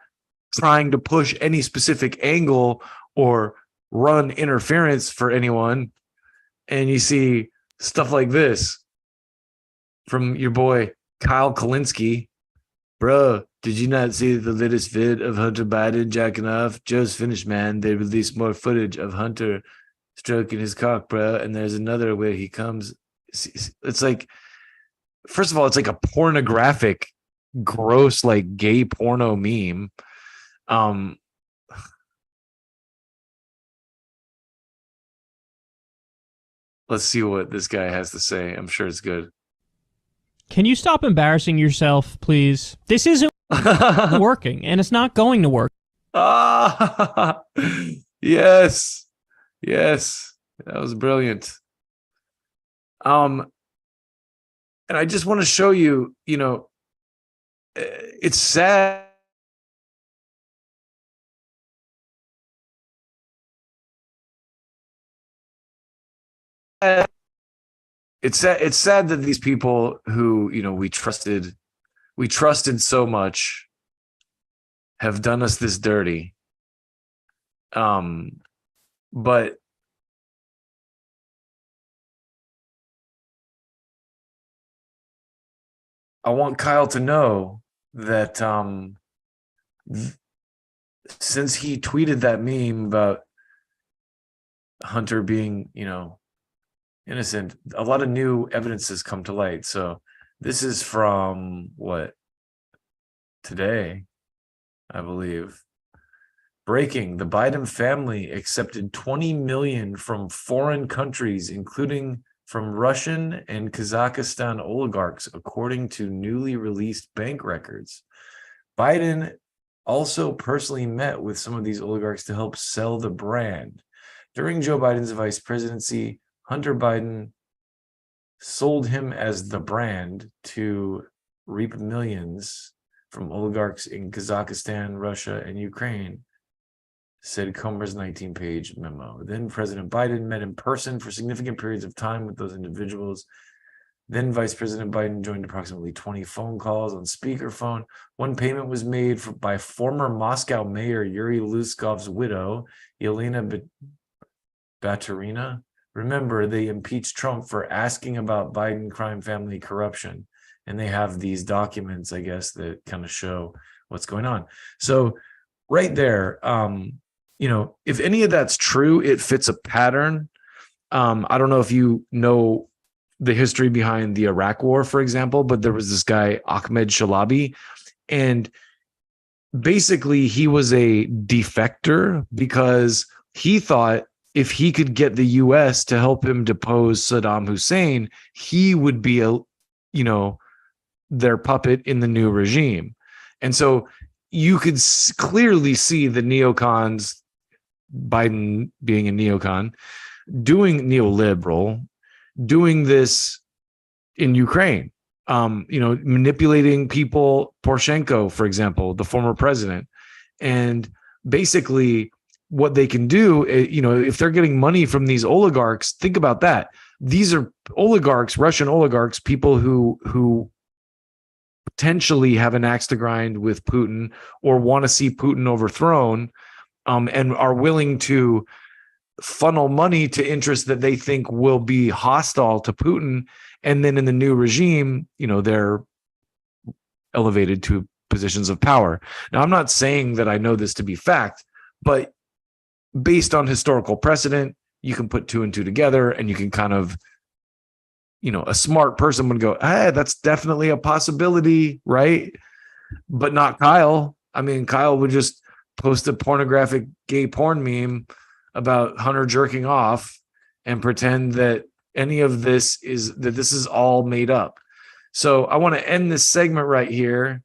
trying to push any specific angle or run interference for anyone. And you see stuff like this from your boy Kyle Kalinske. Bro, did you not see the latest vid of Hunter Biden jacking off? Just finished, man. They released more footage of Hunter stroking his cock, bro. And there's another where he comes. It's like, first of all, it's like a pornographic, gross, like gay porno meme. Let's see what this guy has to say. I'm sure it's good. Can you stop embarrassing yourself, please? This isn't working, and it's not going to work. Yes. Yes. That was brilliant. And I just want to show you, you know, it's sad. It's sad that these people who, you know, we trusted so much have done us this dirty. But I want Kyle to know that since he tweeted that meme about Hunter being, you know, innocent, a lot of new evidence has come to light. So this is from what, today, I believe. Breaking: the Biden family accepted $20 million from foreign countries, including from Russian and Kazakhstan oligarchs, according to newly released bank records. Biden also personally met with some of these oligarchs to help sell the brand. During Joe Biden's vice presidency, Hunter Biden sold him as the brand to reap millions from oligarchs in Kazakhstan, Russia, and Ukraine, said Comer's 19-page memo. Then President Biden met in person for significant periods of time with those individuals. Then Vice President Biden joined approximately 20 phone calls on speakerphone. One payment was made by former Moscow Mayor Yuri Luskov's widow, Elena Baturina. Remember, they impeached Trump for asking about Biden crime family corruption. And they have these documents, I guess, that kind of show what's going on. So right there, you know, if any of that's true, it fits a pattern. I don't know if you know the history behind the Iraq War, for example, but there was this guy, Ahmed Shalabi, and basically he was a defector because he thought if he could get the US to help him depose Saddam Hussein, he would be their puppet in the new regime. And so you could clearly see the neocons, Biden being a neocon, doing neoliberal, doing this in Ukraine, manipulating people, Poroshenko, for example, the former president. And basically what they can do, if they're getting money from these oligarchs, think about that. These are oligarchs, Russian oligarchs, people who potentially have an axe to grind with Putin or want to see Putin overthrown, and are willing to funnel money to interests that they think will be hostile to Putin. And then in the new regime, they're elevated to positions of power. Now, I'm not saying that I know this to be fact, but based on historical precedent, you can put two and two together, and you can kind of, a smart person would go, hey, that's definitely a possibility, right? But not Kyle. I mean, Kyle would just post a pornographic gay porn meme about Hunter jerking off and pretend that this is all made up. So I want to end this segment right here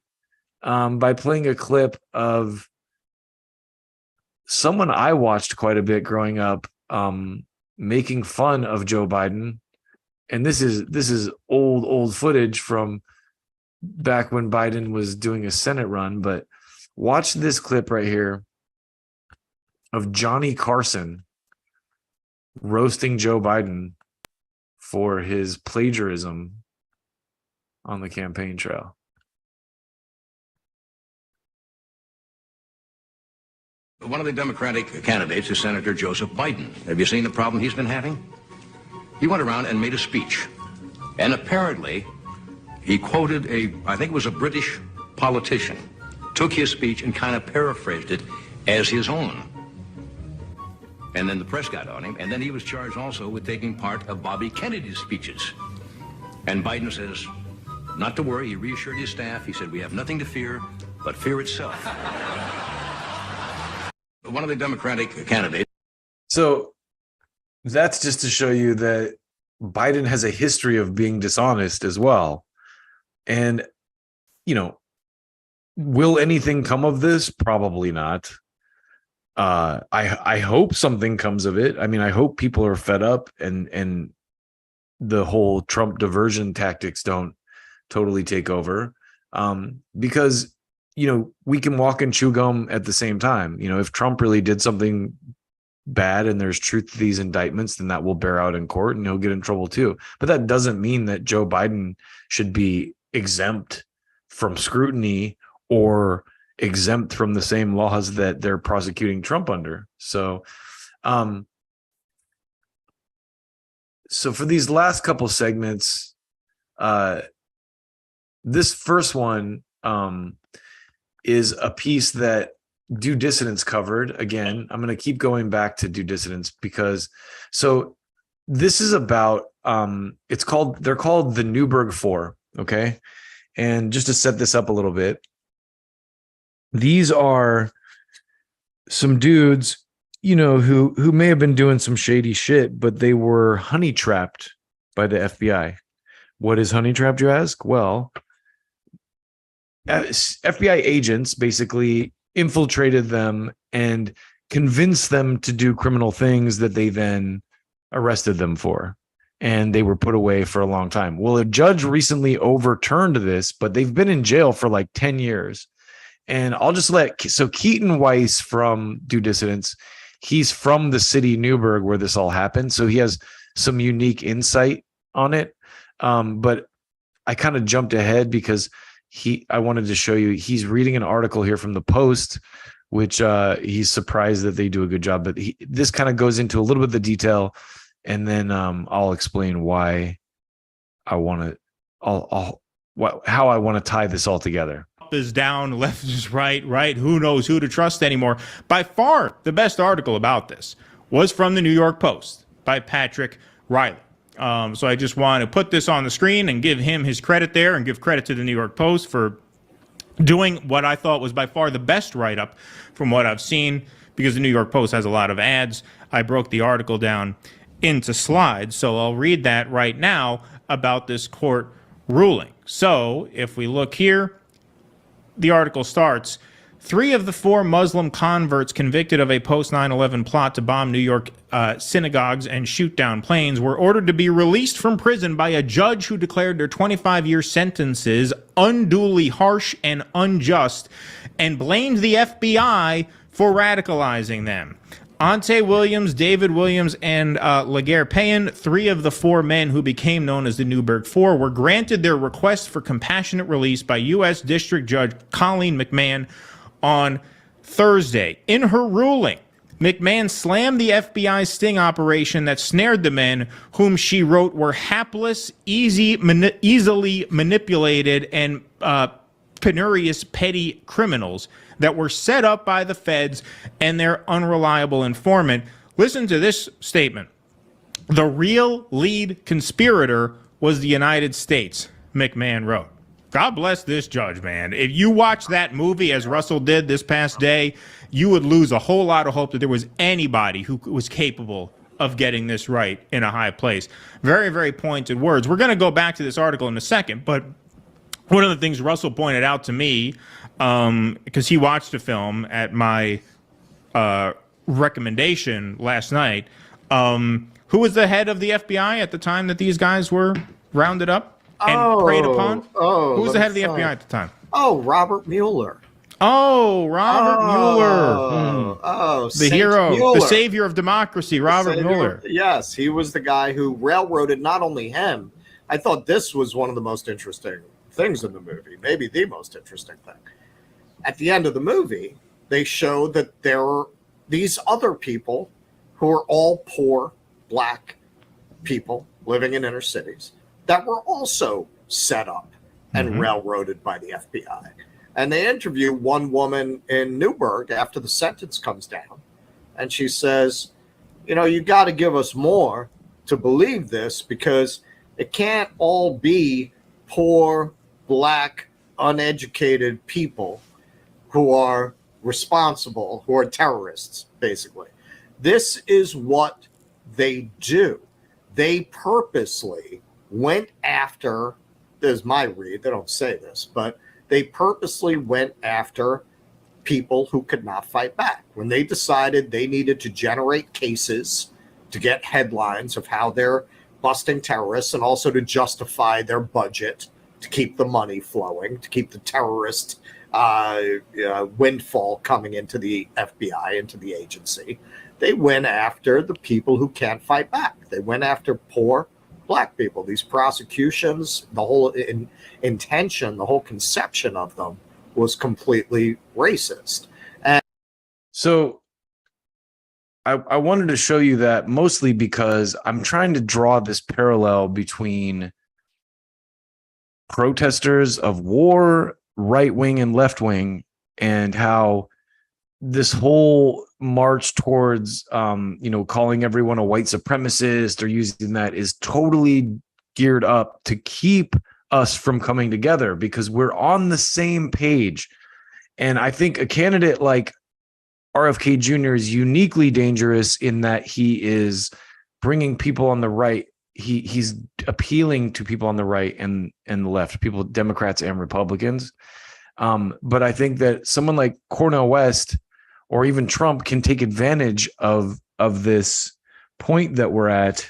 by playing a clip of someone I watched quite a bit growing up, making fun of Joe Biden. And this is old footage from back when Biden was doing a Senate run. But watch this clip right here of Johnny Carson roasting Joe Biden for his plagiarism on the campaign trail. One of the Democratic candidates is Senator Joseph Biden. Have you seen the problem he's been having? He went around and made a speech. And apparently, he quoted I think it was a British politician, took his speech and kind of paraphrased it as his own. And then the press got on him, and then he was charged also with taking part of Bobby Kennedy's speeches. And Biden says, not to worry, he reassured his staff. He said, we have nothing to fear but fear itself. One of the Democratic candidates. So that's just to show you that Biden has a history of being dishonest as well. And, will anything come of this? Probably not. I hope something comes of it. I mean, I hope people are fed up and the whole Trump diversion tactics don't totally take over. Because, we can walk and chew gum at the same time. If Trump really did something bad and there's truth to these indictments, then that will bear out in court and he'll get in trouble too. But that doesn't mean that Joe Biden should be exempt from scrutiny or exempt from the same laws that they're prosecuting Trump under. So for these last couple segments, this first one is a piece that Disssidence covered. Again, I'm going to keep going back to Disssidence because this is about they're called the Newburgh Four. Okay. And just to set this up a little bit, these are some dudes, who may have been doing some shady shit, but they were honey trapped by the FBI. What is honey trapped, you ask? Well, FBI agents basically infiltrated them and convinced them to do criminal things that they then arrested them for. And they were put away for a long time. Well, a judge recently overturned this, but they've been in jail for like 10 years. And I'll just Keaton Weiss from Disssidence, he's from the city Newburgh where this all happened. So he has some unique insight on it. But I kind of jumped ahead because I wanted to show you, he's reading an article here from the Post, which he's surprised that they do a good job. But this kind of goes into a little bit of the detail, and then I'll explain why I want to, how I want to tie this all together. Up is down, left is right, who knows who to trust anymore. By far, the best article about this was from the New York Post by Patrick Riley. So I just want to put this on the screen and give him his credit there, and give credit to the New York Post for doing what I thought was by far the best write-up from what I've seen, because the New York Post has a lot of ads. I broke the article down into slides, so I'll read that right now about this court ruling. So if we look here, the article starts, 3 of the 4 Muslim converts convicted of a post-9/11 plot to bomb New York synagogues and shoot down planes were ordered to be released from prison by a judge who declared their 25-year sentences unduly harsh and unjust and blamed the FBI for radicalizing them. Ante Williams, David Williams, and Laguerre Payan, 3 of the 4 men who became known as the Newburgh Four, were granted their request for compassionate release by U.S. District Judge Colleen McMahon on Thursday. In her ruling, McMahon slammed the FBI's sting operation that snared the men whom she wrote were hapless, easily manipulated, and penurious petty criminals that were set up by the feds and their unreliable informant. Listen to this statement. The real lead conspirator was the United States, McMahon wrote. God bless this judge, man. If you watch that movie as Russell did this past day, you would lose a whole lot of hope that there was anybody who was capable of getting this right in a high place. Very, very pointed words. We're going to go back to this article in a second, but one of the things Russell pointed out to me, because he watched the film at my recommendation last night, who was the head of the FBI at the time that these guys were rounded up and preyed upon? Who was the head of the FBI at the time? Oh, Robert Mueller. Oh, Robert Mueller. Oh, the hero, Mueller. The savior of democracy, Robert Mueller. Yes, he was the guy who railroaded not only him. I thought this was one of the most interesting things in the movie, maybe the most interesting thing. At the end of the movie, they show that there are these other people who are all poor black people living in inner cities that were also set up and railroaded by the FBI. And they interview one woman in Newburgh after the sentence comes down, and she says, you know, you got to give us more to believe this, because it can't all be poor black uneducated people who are responsible, who are terrorists, basically. This is what they do. They purposely went after, there's my read, they don't say this, but they purposely went after people who could not fight back. When they decided they needed to generate cases to get headlines of how they're busting terrorists and also to justify their budget, to keep the money flowing, to keep the terrorist windfall coming into the FBI, into the agency, they went after the people who can't fight back. They went after poor black people. These prosecutions, the whole intention, the whole conception of them was completely racist. And so I wanted to show you that mostly because I'm trying to draw this parallel between protesters of war, right wing and left wing, and how this whole march towards, calling everyone a white supremacist or using that is totally geared up to keep us from coming together because we're on the same page. And I think a candidate like RFK Jr. is uniquely dangerous in that he is bringing people on the right. He's appealing to people on the right and the left, people, Democrats and Republicans. But I think that someone like Cornel West or even Trump can take advantage of this point that we're at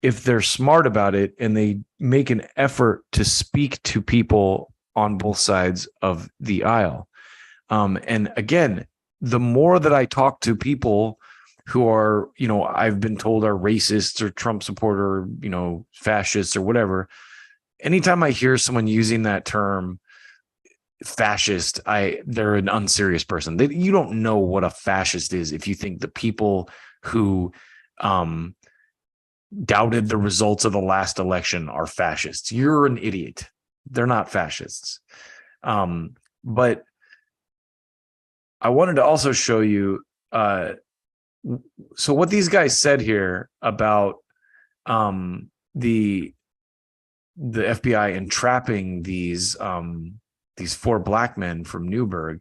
if they're smart about it and they make an effort to speak to people on both sides of the aisle. And again, the more that I talk to people who are, I've been told are racists or Trump supporter, fascists or whatever, anytime I hear someone using that term, fascist, they're an unserious person. You don't know what a fascist is if you think the people who doubted the results of the last election are fascists. You're an idiot. They're not fascists. But I wanted to also show you so what these guys said here about the FBI entrapping these 4 black men from Newburgh.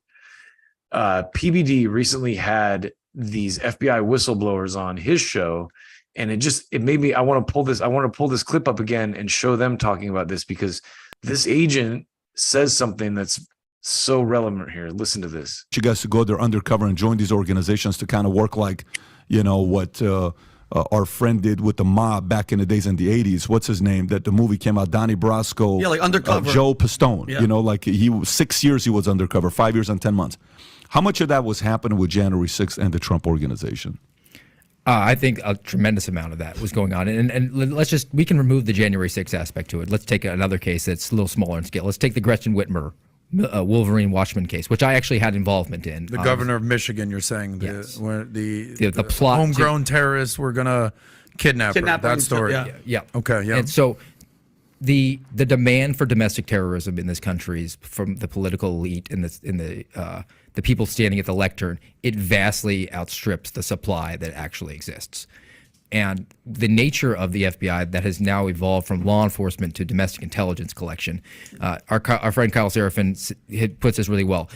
PBD recently had these FBI whistleblowers on his show, And it made me, I want to pull this clip up again and show them talking about this, because this agent says something that's so relevant here. Listen to this. You guys to go there undercover and join these organizations to kind of work like, what our friend did with the mob back in the days in the 80s. What's his name? That the movie came out, Donnie Brasco. Yeah, like undercover. Joe Pistone. Yeah. Like he was 6 years he was undercover, 5 years and 10 months. How much of that was happening with January 6th and the Trump organization? I think a tremendous amount of that was going on. And we can remove the January 6th aspect to it. Let's take another case that's a little smaller in scale. Let's take the Gretchen Whitmer Wolverine Watchman case, which I actually had involvement in. The governor of Michigan, you're saying, yes. the plot homegrown terrorists were going to kidnap her. That story. Yeah. Okay, yeah. And so the demand for domestic terrorism in this country is from the political elite and the people standing at the lectern. It vastly outstrips the supply that actually exists. And the nature of the FBI that has now evolved from law enforcement to domestic intelligence collection, our friend Kyle Seraphin puts this really well.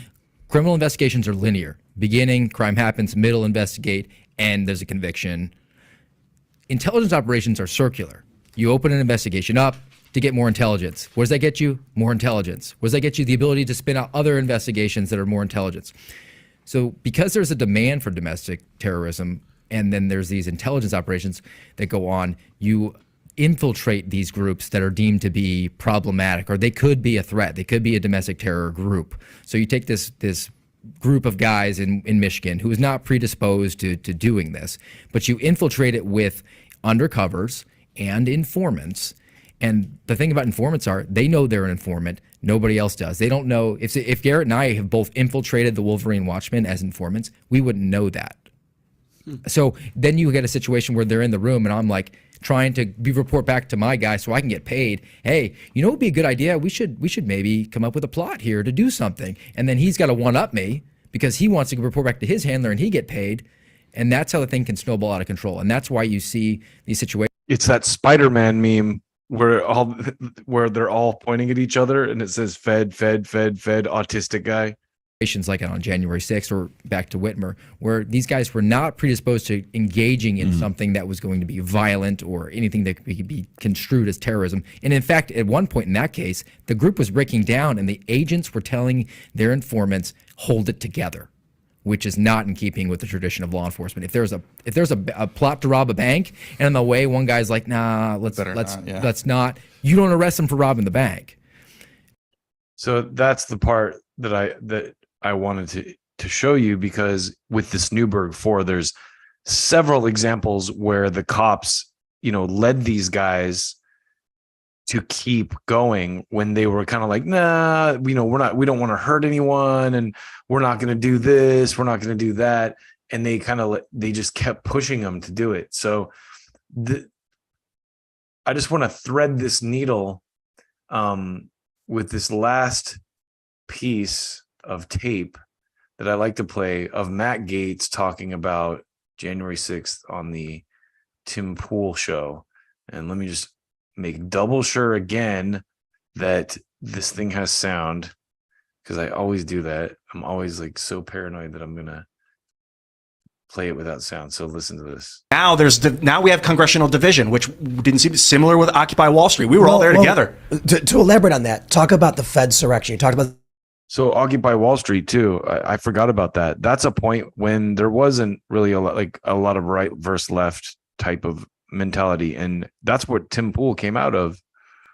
Criminal investigations are linear. Beginning, crime happens, middle, investigate, and there's a conviction. Intelligence operations are circular. You open an investigation up to get more intelligence. What does that get you? More intelligence. What does that get you? The ability to spin out other investigations that are more intelligence. So because there's a demand for domestic terrorism, and then there's these intelligence operations that go on, you infiltrate these groups that are deemed to be problematic, or they could be a threat. They could be a domestic terror group. So you take this group of guys in Michigan who is not predisposed to doing this, but you infiltrate it with undercovers and informants. And the thing about informants they know they're an informant. Nobody else does. They don't know. If Garrett and I have both infiltrated the Wolverine Watchmen as informants, we wouldn't know that. So then you get a situation where they're in the room and I'm like trying to report back to my guy so I can get paid. Hey, what would be a good idea? We should maybe come up with a plot here to do something. And then he's got to one-up me because he wants to report back to his handler and he get paid. And that's how the thing can snowball out of control. And that's why you see these situations. It's that Spider-Man meme where they're all pointing at each other and it says fed, autistic guy. Like on January 6th or back to Whitmer, where these guys were not predisposed to engaging in something that was going to be violent or anything that could be construed as terrorism. And in fact, at one point in that case, the group was breaking down and the agents were telling their informants, hold it together, which is not in keeping with the tradition of law enforcement. If there's a plot to rob a bank and on the way one guy's like, nah, let's not, you don't arrest him for robbing the bank. So that's the part that I wanted to show you, because with this Newburgh 4, there's several examples where the cops, led these guys to keep going when they were kind of like, nah, we don't want to hurt anyone, and we're not going to do this, we're not going to do that, and they just kept pushing them to do it. So I just want to thread this needle with this last piece of tape that I like to play of Matt Gaetz talking about January 6th on the Tim Pool show. And let me just make double sure again that this thing has sound, because I always do that. I'm always like so paranoid that I'm gonna play it without sound. So listen to this. Now we have congressional division, which didn't seem similar with Occupy Wall Street. We were all there together. To elaborate on that, talk about the Fed surrection. You talked about. So Occupy Wall Street too. I forgot about that. That's a point when there wasn't really a lot of right versus left type of mentality, and that's what Tim Pool came out of.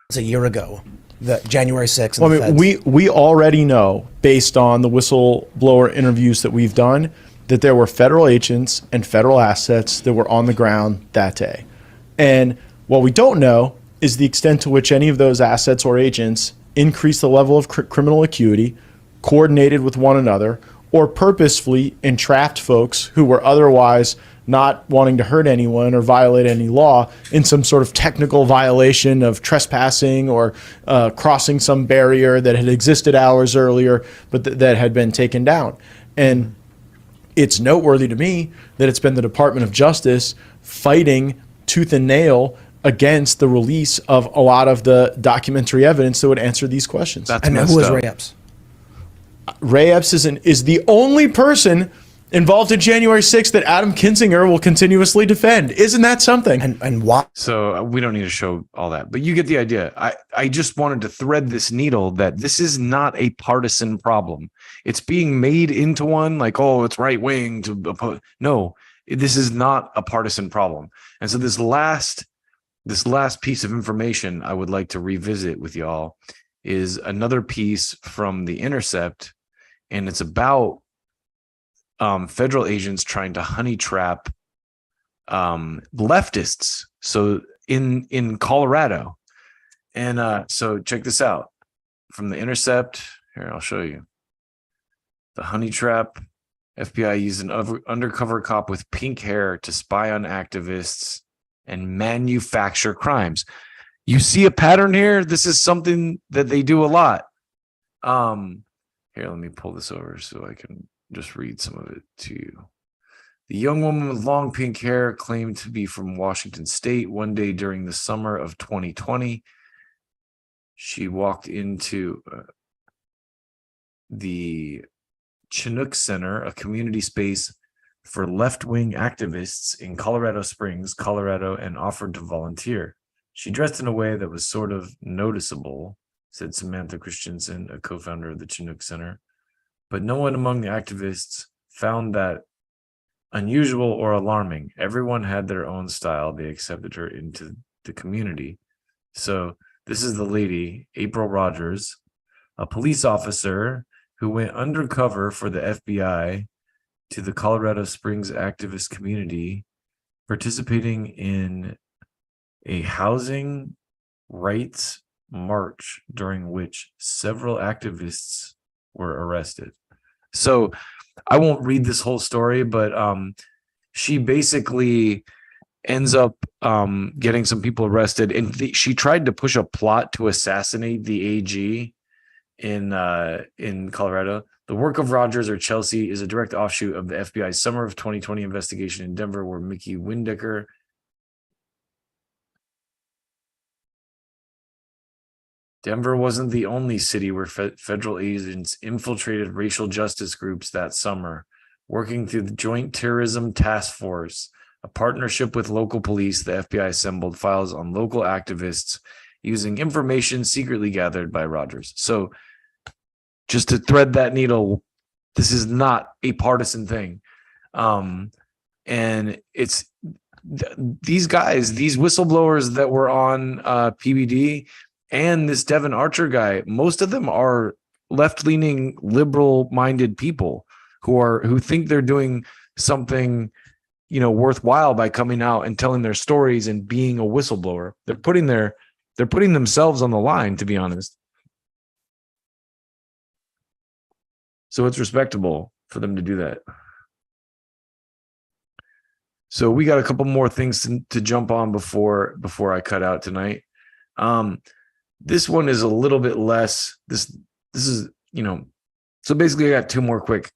It's a year ago, the January 6th. Well, I mean, we already know, based on the whistleblower interviews that we've done, that there were federal agents and federal assets that were on the ground that day. And what we don't know is the extent to which any of those assets or agents increase the level of criminal acuity, coordinated with one another, or purposefully entrapped folks who were otherwise not wanting to hurt anyone or violate any law in some sort of technical violation of trespassing or crossing some barrier that had existed hours earlier but that had been taken down. And it's noteworthy to me that it's been the Department of Justice fighting tooth and nail against the release of a lot of the documentary evidence that would answer these questions. And who is Ray Epps? Ray Epps is the only person involved in January 6th that Adam Kinzinger will continuously defend. Isn't that something? And why? So we don't need to show all that, but you get the idea. I just wanted to thread this needle that this is not a partisan problem. It's being made into one, like, oh, it's right wing to oppose. No, this is not a partisan problem. And so this last piece of information I would like to revisit with y'all is another piece from The Intercept, and it's about federal agents trying to honey trap leftists. So in Colorado, and so check this out from The Intercept. Here, I'll show you. The honey trap. FBI used an undercover cop with pink hair to spy on activists and manufacture crimes. You see a pattern here? This is something that they do a lot. Here, let me pull this over so I can just read some of it to you. The young woman with long pink hair claimed to be from Washington State. One day during the summer of 2020, she walked into the Chinook Center, a community space for left-wing activists in Colorado Springs, Colorado, and offered to volunteer. She dressed in a way that was sort of noticeable, said Samantha Christensen, a co-founder of the Chinook Center. But no one among the activists found that unusual or alarming. Everyone had their own style. They accepted her into the community. So this is the lady, April Rogers, a police officer who went undercover for the FBI to the Colorado Springs activist community, participating in a housing rights march during which several activists were arrested. So I won't read this whole story, but she basically ends up getting some people arrested, and she tried to push a plot to assassinate the AG in Colorado. The work of Rogers, or Chelsea, is a direct offshoot of the FBI's summer of 2020 investigation in Denver, where Mickey Windecker Denver wasn't the only city where federal agents infiltrated racial justice groups that summer. Working through the Joint Terrorism Task Force, a partnership with local police, the FBI assembled files on local activists using information secretly gathered by Rogers. So just to thread that needle, this is not a partisan thing. And it's these guys, these whistleblowers that were on PBD, and this Devin Archer guy, most of them are left-leaning, liberal-minded people who think they're doing something, worthwhile by coming out and telling their stories and being a whistleblower. They're putting themselves on the line, to be honest. So it's respectable for them to do that. So we got a couple more things to jump on before I cut out tonight. This one is a little bit less. This is, so basically I got two more quick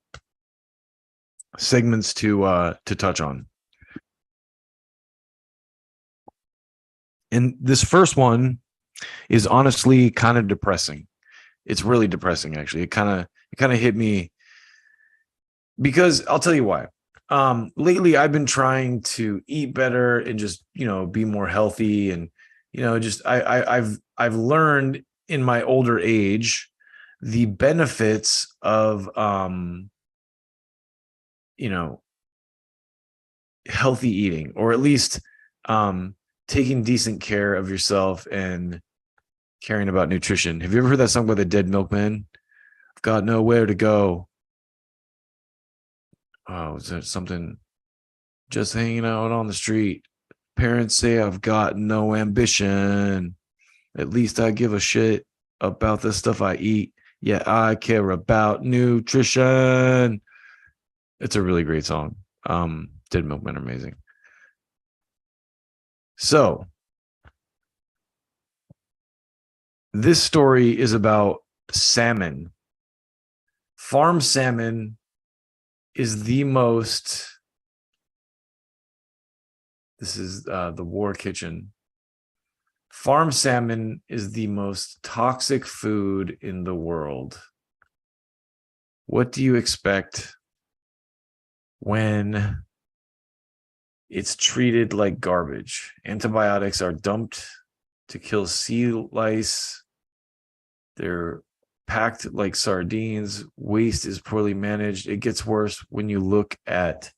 segments to touch on. And this first one is honestly kind of depressing. It's really depressing, actually. It kind of hit me because I'll tell you why. Lately I've been trying to eat better and just, be more healthy, and I've learned in my older age the benefits of healthy eating, or at least taking decent care of yourself and caring about nutrition. Have you ever heard that song by the Dead Milkmen? I've got nowhere to go. Oh, is that something? Just hanging out on the street. Parents say I've got no ambition. At least I give a shit about the stuff I eat. Yeah, I care about nutrition. It's a really great song. Dead Milkmen are amazing. So this story is about salmon. Farm salmon is the most, this is the War Kitchen. Farm salmon is the most toxic food in the world. What do you expect when it's treated like garbage. Antibiotics are dumped to kill sea lice. They're packed like sardines. Waste is poorly managed. It gets worse when you look at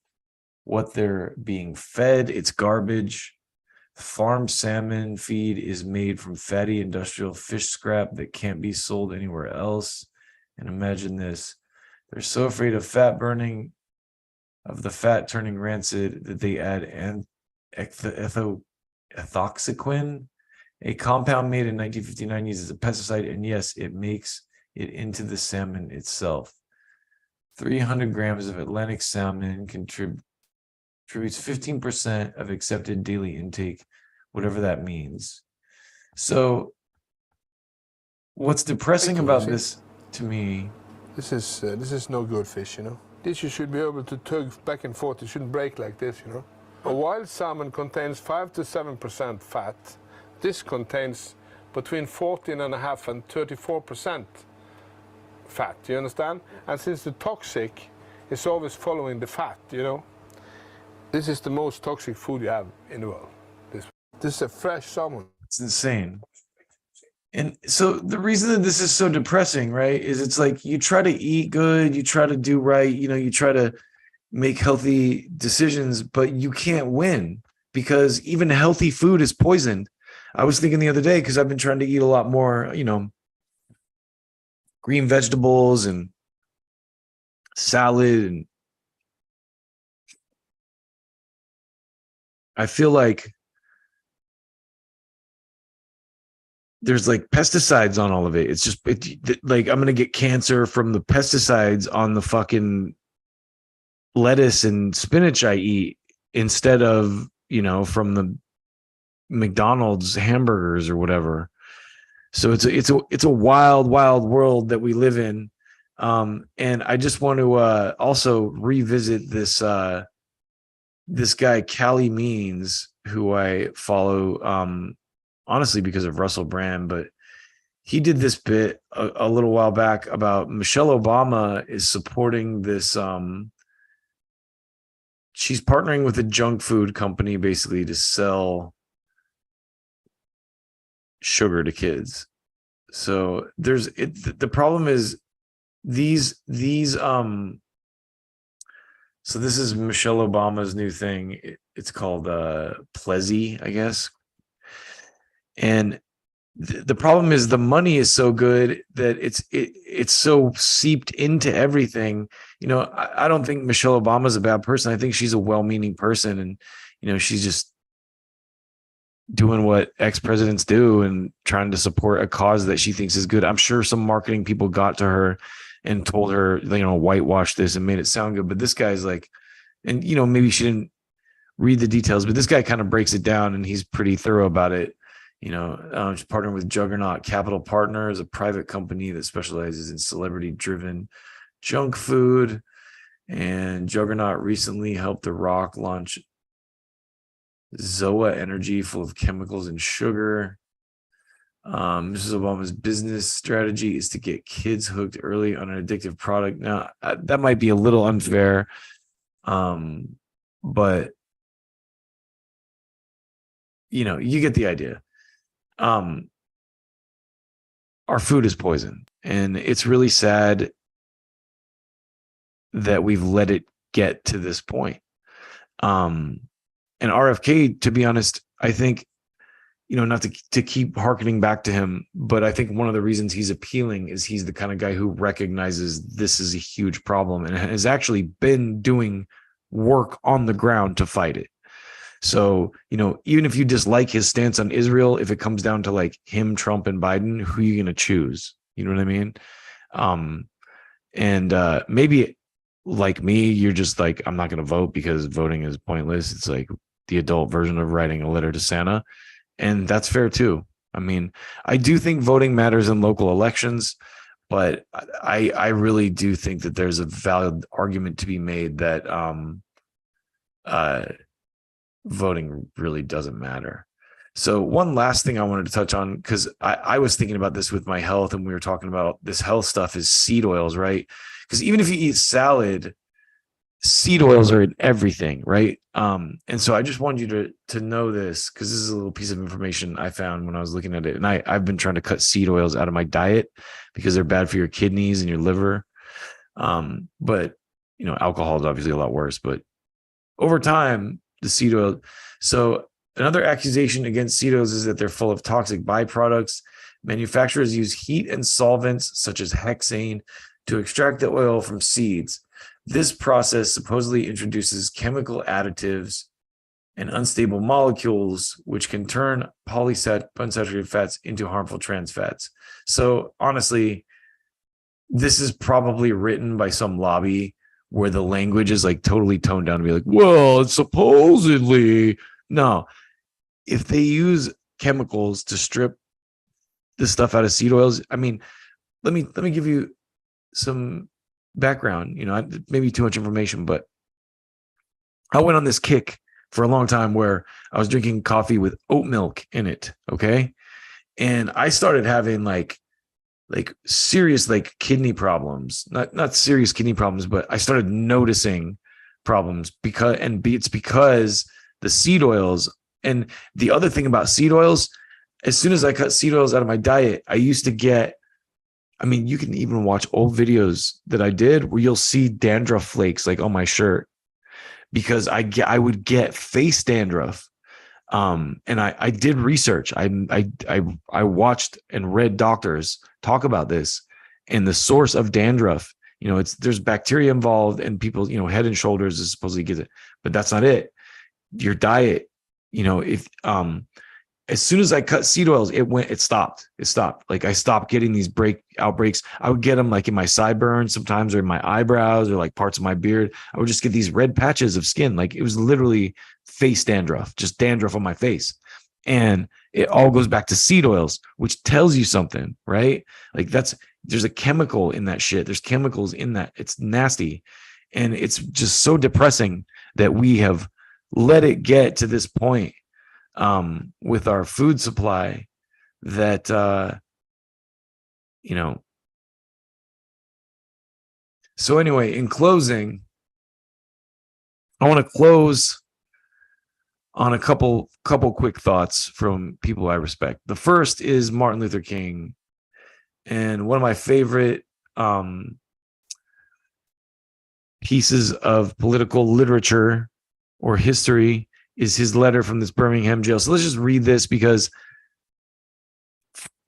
what they're being fed. It's garbage. Farm salmon feed is made from fatty industrial fish scrap that can't be sold anywhere else. And imagine this. They're so afraid of fat burning, of the fat turning rancid, that they add ethoxyquin, a compound made in 1959 uses a pesticide, and yes, it makes it into the salmon itself. 300 grams of Atlantic salmon contributes 15% of accepted daily intake, whatever that means. So what's depressing about this to me, this is no good fish, you know. This you should be able to tug back and forth. It shouldn't break like this, you know. A wild salmon contains 5 to 7% fat. This contains between 14.5 and 34% fat, you understand? And since the toxic is always following the fat, you know, this is the most toxic food you have in the world. This is a fresh salmon. it's insane. And so the reason that this is so depressing, right, is it's like you try to eat good, you try to do right, you know, you try to make healthy decisions, but you can't win because even healthy food is poisoned. I was thinking the other day, because I've been trying to eat a lot more, you know, green vegetables and salad, and I feel like there's like pesticides on all of it. It's just like I'm gonna get cancer from the pesticides on the fucking lettuce and spinach I eat instead of, you know, from the McDonald's hamburgers or whatever. So it's a wild world that we live in. And I just want to also revisit this this guy Callie Means, who I follow honestly because of Russell Brand, but he did this bit a little while back about Michelle Obama is supporting this she's partnering with a junk food company basically to sell sugar to kids. So the problem is these so this is Michelle Obama's new thing. It's called Plessy, I guess. And the problem is the money is so good that it's so seeped into everything. You know, I don't think Michelle Obama's a bad person. I think she's a well-meaning person, and you know, she's just doing what ex-presidents do and trying to support a cause that she thinks is good. I'm sure some marketing people got to her and told her, you know, whitewash this and made it sound good. But this guy's like, and you know, maybe she didn't read the details, but this guy kind of breaks it down and he's pretty thorough about it. You know, she's partnering with Juggernaut Capital Partners, a private company that specializes in celebrity-driven junk food. And Juggernaut recently helped The Rock launch Zoa Energy, full of chemicals and sugar. Mrs. Obama's business strategy is to get kids hooked early on an addictive product. Now, that might be a little unfair, but you know, you get the idea. Our food is poison, and it's really sad that we've let it get to this point. And RFK, to be honest, I think, you know, not to keep hearkening back to him, but I think one of the reasons he's appealing is he's the kind of guy who recognizes this is a huge problem and has actually been doing work on the ground to fight it. So, you know, even if you dislike his stance on Israel, if it comes down to like him, Trump, and Biden, who are you going to choose? You know what I mean? Maybe like me, you're just like, I'm not going to vote because voting is pointless. It's like the adult version of writing a letter to Santa. And that's fair too. I mean, I do think voting matters in local elections, but I really do think that there's a valid argument to be made that voting really doesn't matter. So one last thing I wanted to touch on, because I was thinking about this with my health, and we were talking about this health stuff, is seed oils, right? Because even if you eat salad, seed oils are in everything, right? And so I just wanted you to know this, because this is a little piece of information I found when I was looking at it. And I've been trying to cut seed oils out of my diet because they're bad for your kidneys and your liver. But alcohol is obviously a lot worse. But over time, the seed oil. So another accusation against seed oils is that they're full of toxic byproducts. Manufacturers use heat and solvents such as hexane to extract the oil from seeds. This process supposedly introduces chemical additives and unstable molecules, which can turn polyunsaturated fats into harmful trans fats. So honestly, this is probably written by some lobby where the language is like totally toned down to be like, well, it's supposedly. No, if they use chemicals to strip the stuff out of seed oils, I mean, let me give you some background. Maybe too much information, but I went on this kick for a long time where I was drinking coffee with oat milk in it. Okay. And I started having like serious kidney problems, not serious kidney problems, but I started noticing problems it's because the seed oils. And the other thing about seed oils, as soon as I cut seed oils out of my diet, I used to get, you can even watch old videos that I did where you'll see dandruff flakes like on my shirt, because I would get face dandruff. And I did research. I watched and read doctors talk about this, and the source of dandruff, there's bacteria involved, and people, Head and Shoulders is supposedly gets it, but that's not it. Your diet, if as soon as I cut seed oils, it stopped. Like I stopped getting these outbreaks. I would get them like in my sideburns sometimes, or in my eyebrows, or like parts of my beard. I would just get these red patches of skin. Like it was literally face dandruff, just dandruff on my face. And it all goes back to seed oils, which tells you something, right? Like there's a chemical in that shit. There's chemicals in that. It's nasty. And it's just so depressing that we have let it get to this point with our food supply that, So anyway, in closing, I want to close on a couple quick thoughts from people I respect. The first is Martin Luther King. And one of my favorite pieces of political literature or history is his letter from this Birmingham jail. So let's just read this, because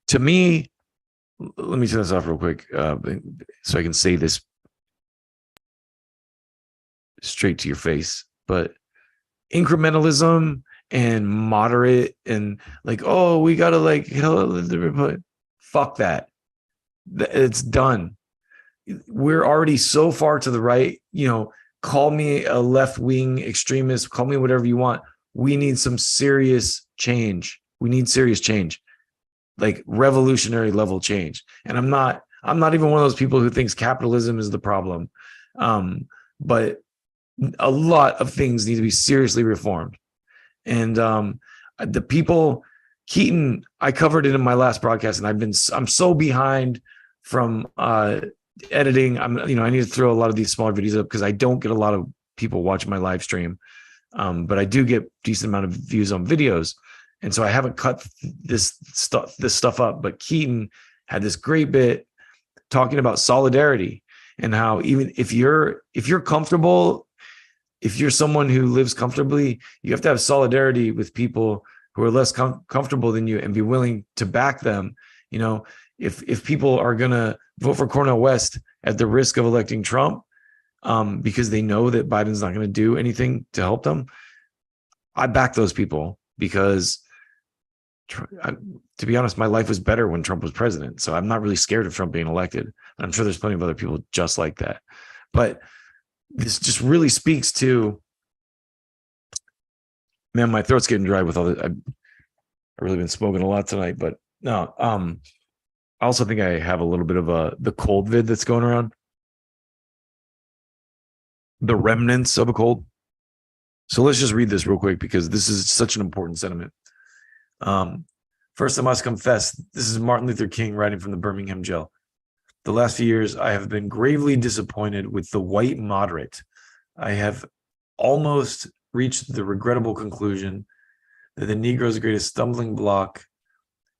to me, let me turn this off real quick so I can say this straight to your face. But incrementalism and moderate and like, oh, we gotta fuck that. It's done. We're already so far to the right, call me a left-wing extremist, call me whatever you want. We need some serious change. We need serious change, like revolutionary level change. And I'm not even one of those people who thinks capitalism is the problem. But a lot of things need to be seriously reformed. And the people, Keaton, I covered it in my last broadcast, and I'm so behind from editing. I need to throw a lot of these smaller videos up because I don't get a lot of people watching my live stream, but I do get decent amount of views on videos, and so I haven't cut this stuff up. But Keaton had this great bit talking about solidarity and how even if you're comfortable, if you're someone who lives comfortably, you have to have solidarity with people who are less comfortable than you and be willing to back them. If people are going to vote for Cornel West at the risk of electing Trump because they know that Biden's not going to do anything to help them, I back those people because, to be honest, my life was better when Trump was president. So I'm not really scared of Trump being elected. And I'm sure there's plenty of other people just like that. But this just really speaks to, man, my throat's getting dry with all the, I've really been smoking a lot tonight, but no, I also think I have a little bit of the cold vid that's going around. The remnants of a cold. So let's just read this real quick because this is such an important sentiment. First, I must confess, this is Martin Luther King writing from the Birmingham jail. The last few years, I have been gravely disappointed with the white moderate. I have almost reached the regrettable conclusion that the Negro's greatest stumbling block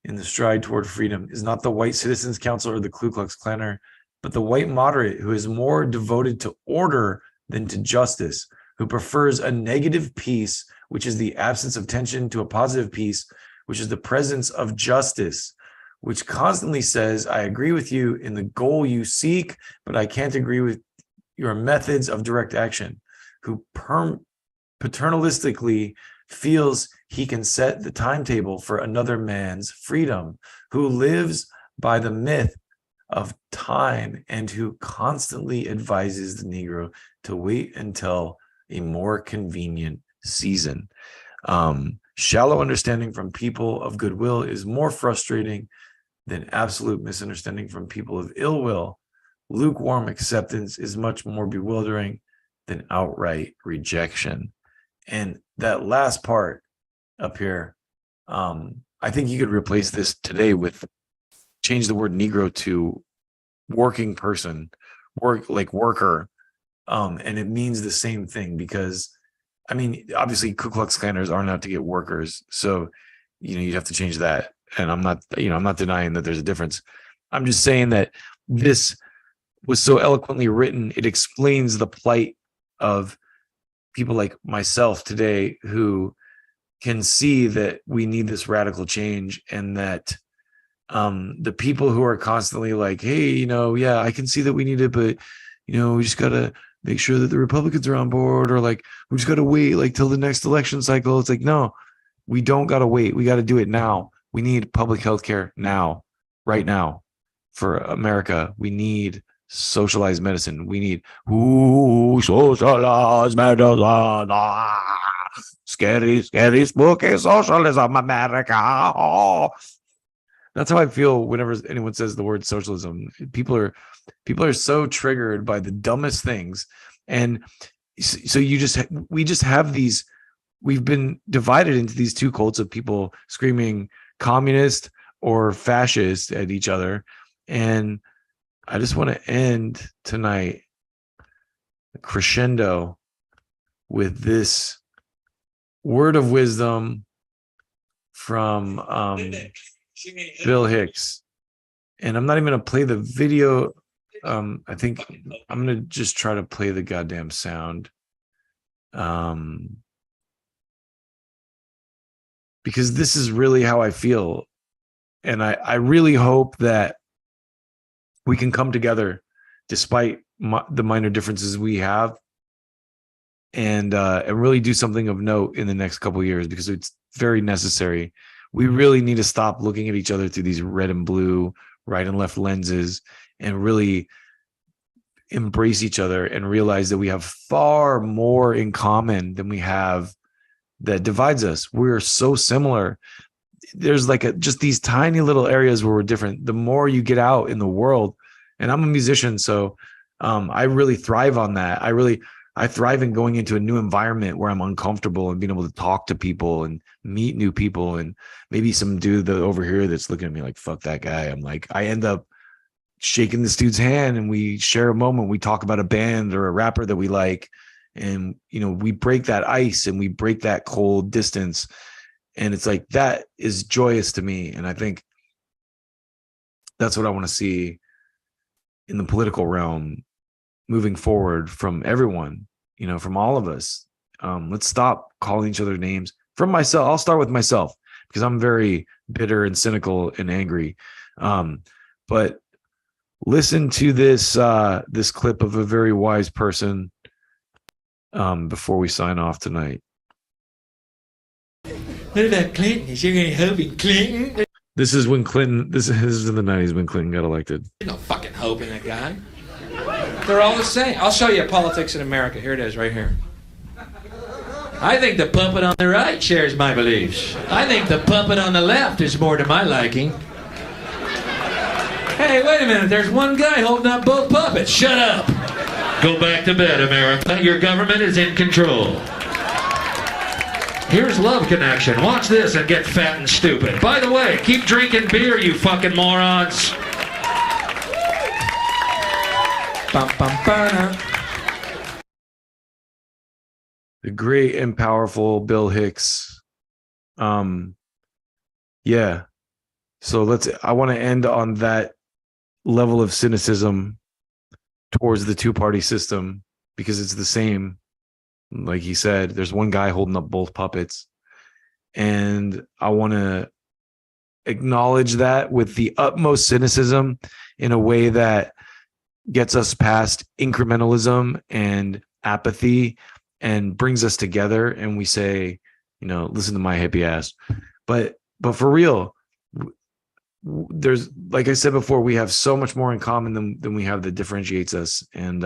in the stride toward freedom is not the white Citizens Council or the Ku Klux Klaner, but the white moderate who is more devoted to order than to justice, who prefers a negative peace, which is the absence of tension, to a positive peace, which is the presence of justice, which constantly says, I agree with you in the goal you seek, but I can't agree with your methods of direct action, who paternalistically feels he can set the timetable for another man's freedom, who lives by the myth of time, and who constantly advises the Negro to wait until a more convenient season. Shallow understanding from people of goodwill is more frustrating than absolute misunderstanding from people of ill will. Lukewarm acceptance is much more bewildering than outright rejection. And that last part up here, I think you could replace this today with change the word Negro to working person, worker. And it means the same thing, because I mean, obviously Ku Klux Klanners aren't out to get workers. So, you'd have to change that. And I'm not denying that there's a difference. I'm just saying that this was so eloquently written. It explains the plight of people like myself today who can see that we need this radical change, and that the people who are constantly like, hey, I can see that we need it, but we just gotta make sure that the Republicans are on board, or like we just gotta wait till the next election cycle. It's like, no, we don't gotta wait. We gotta do it now. We need public health care now, right now, for America. We need socialized medicine. We need socialized medicine. Scary, scary, spooky socialism, America. Oh. That's how I feel whenever anyone says the word socialism. People are so triggered by the dumbest things, and so we just have these. We've been divided into these two cults of people screaming communist or fascist at each other, and I just want to end tonight crescendo with this word of wisdom from Bill Hicks. And I'm not even going to play the video. I think I'm going to just try to play the goddamn sound. Because this is really how I feel. And I really hope that we can come together despite the minor differences we have, and really do something of note in the next couple of years, because it's very necessary. We really need to stop looking at each other through these red and blue, right and left lenses, and really embrace each other and realize that we have far more in common than we have that divides us. We're so similar. There's just these tiny little areas where we're different. The more you get out in the world, and I'm a musician, so I really thrive on that. I thrive in going into a new environment where I'm uncomfortable and being able to talk to people and meet new people, and maybe some dude over here that's looking at me like, fuck that guy. I'm like, I end up shaking this dude's hand, and we share a moment. We talk about a band or a rapper that we like, and we break that ice and we break that cold distance. And it's like, that is joyous to me. And I think that's what I want to see in the political realm moving forward from everyone, from all of us. Let's stop calling each other names. From myself, I'll start with myself, because I'm very bitter and cynical and angry. But listen to this clip of a very wise person before we sign off tonight. What about Clinton? Is there any hope in Clinton? This is when Clinton, this is in the 90s when Clinton got elected. There's no fucking hope in that guy. They're all the same. I'll show you Politics in America. Here it is, right here. I think the puppet on the right shares my beliefs. I think the puppet on the left is more to my liking. Hey, wait a minute. There's one guy holding up both puppets. Shut up. Go back to bed, America. Your government is in control. Here's Love Connection. Watch this and get fat and stupid. By the way, keep drinking beer, you fucking morons. Bum, bum, ba-da. the great and powerful Bill Hicks. Yeah. So I want to end on that level of cynicism towards the two-party system, because it's the same. Like he said, there's one guy holding up both puppets. And I want to acknowledge that with the utmost cynicism in a way that gets us past incrementalism and apathy and brings us together. And we say, listen to my hippie ass. But for real, there's, like I said before, we have so much more in common than we have that differentiates us. And,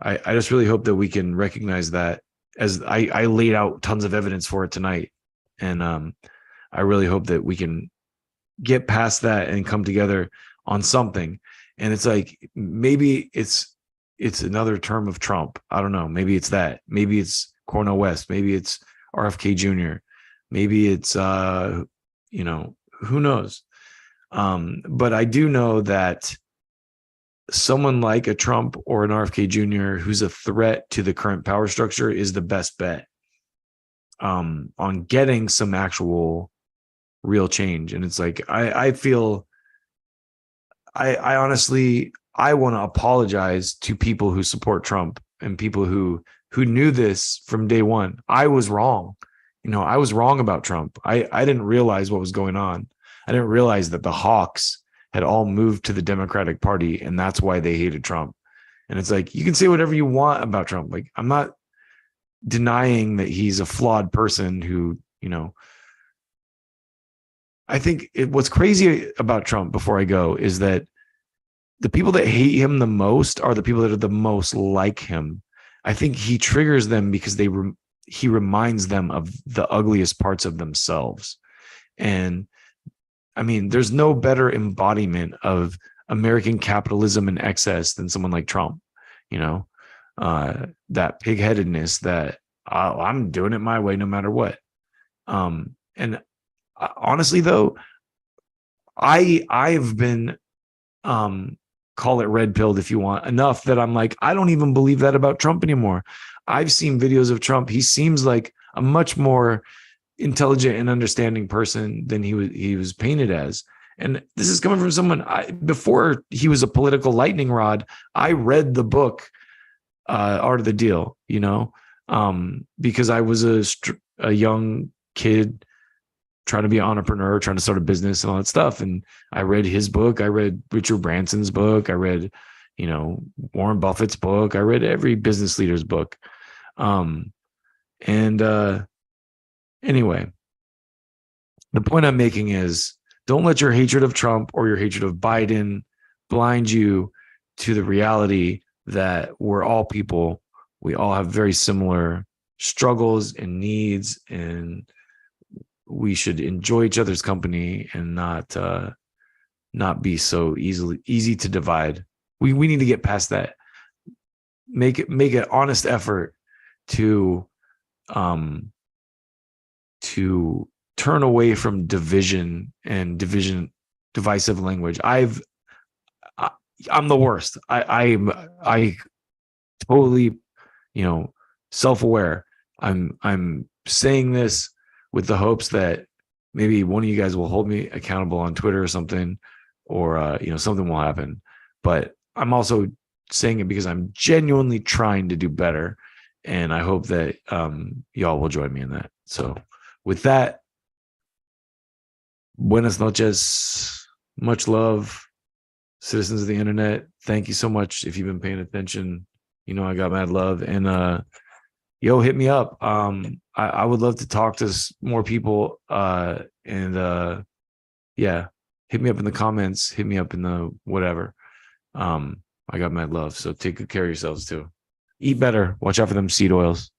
I just really hope that we can recognize that, as I laid out tons of evidence for it tonight. And I really hope that we can get past that and come together on something. And it's like, maybe it's another term of Trump. I don't know. Maybe it's that. Maybe it's Cornel West. Maybe it's RFK Jr. Maybe it's, who knows? But I do know that someone like a Trump or an RFK Jr. who's a threat to the current power structure is the best bet on getting some actual real change. And it's like, I feel, I honestly, I want to apologize to people who support Trump and people who knew this from day one. I was wrong. I was wrong about Trump. I didn't realize what was going on. I didn't realize that the hawks had all moved to the Democratic Party, and that's why they hated Trump. And it's like, you can say whatever you want about Trump. Like, I'm not denying that he's a flawed person who, I think what's crazy about Trump, before I go, is that the people that hate him the most are the people that are the most like him. I think he triggers them because he reminds them of the ugliest parts of themselves. And I mean, there's no better embodiment of American capitalism and excess than someone like Trump, that pig-headedness that I'm doing it my way no matter what. And honestly, though, I've been, call it red-pilled if you want, enough that I'm like, I don't even believe that about Trump anymore. I've seen videos of Trump. He seems like a much more intelligent and understanding person than he was painted as. And this is coming from someone, before he was a political lightning rod, I read the book Art of the Deal, because I was a young kid trying to be an entrepreneur, trying to start a business and all that stuff. And I read his book. I read Richard Branson's book. I read, Warren Buffett's book. I read every business leader's book. Anyway, the point I'm making is, don't let your hatred of Trump or your hatred of Biden blind you to the reality that we're all people. We all have very similar struggles and needs, and we should enjoy each other's company and not be so easy to divide. We need to get past that. Make an honest effort to turn away from division and divisive language. I'm the worst. I totally, self-aware. I'm saying this with the hopes that maybe one of you guys will hold me accountable on Twitter or something, or something will happen. But I'm also saying it because I'm genuinely trying to do better, and I hope that y'all will join me in that. So with that, buenas noches, much love, citizens of the internet. Thank you so much. If you've been paying attention, I got mad love. And hit me up. I would love to talk to more people. Hit me up in the comments, hit me up in the whatever. I got mad love. So take good care of yourselves too. Eat better. Watch out for them seed oils.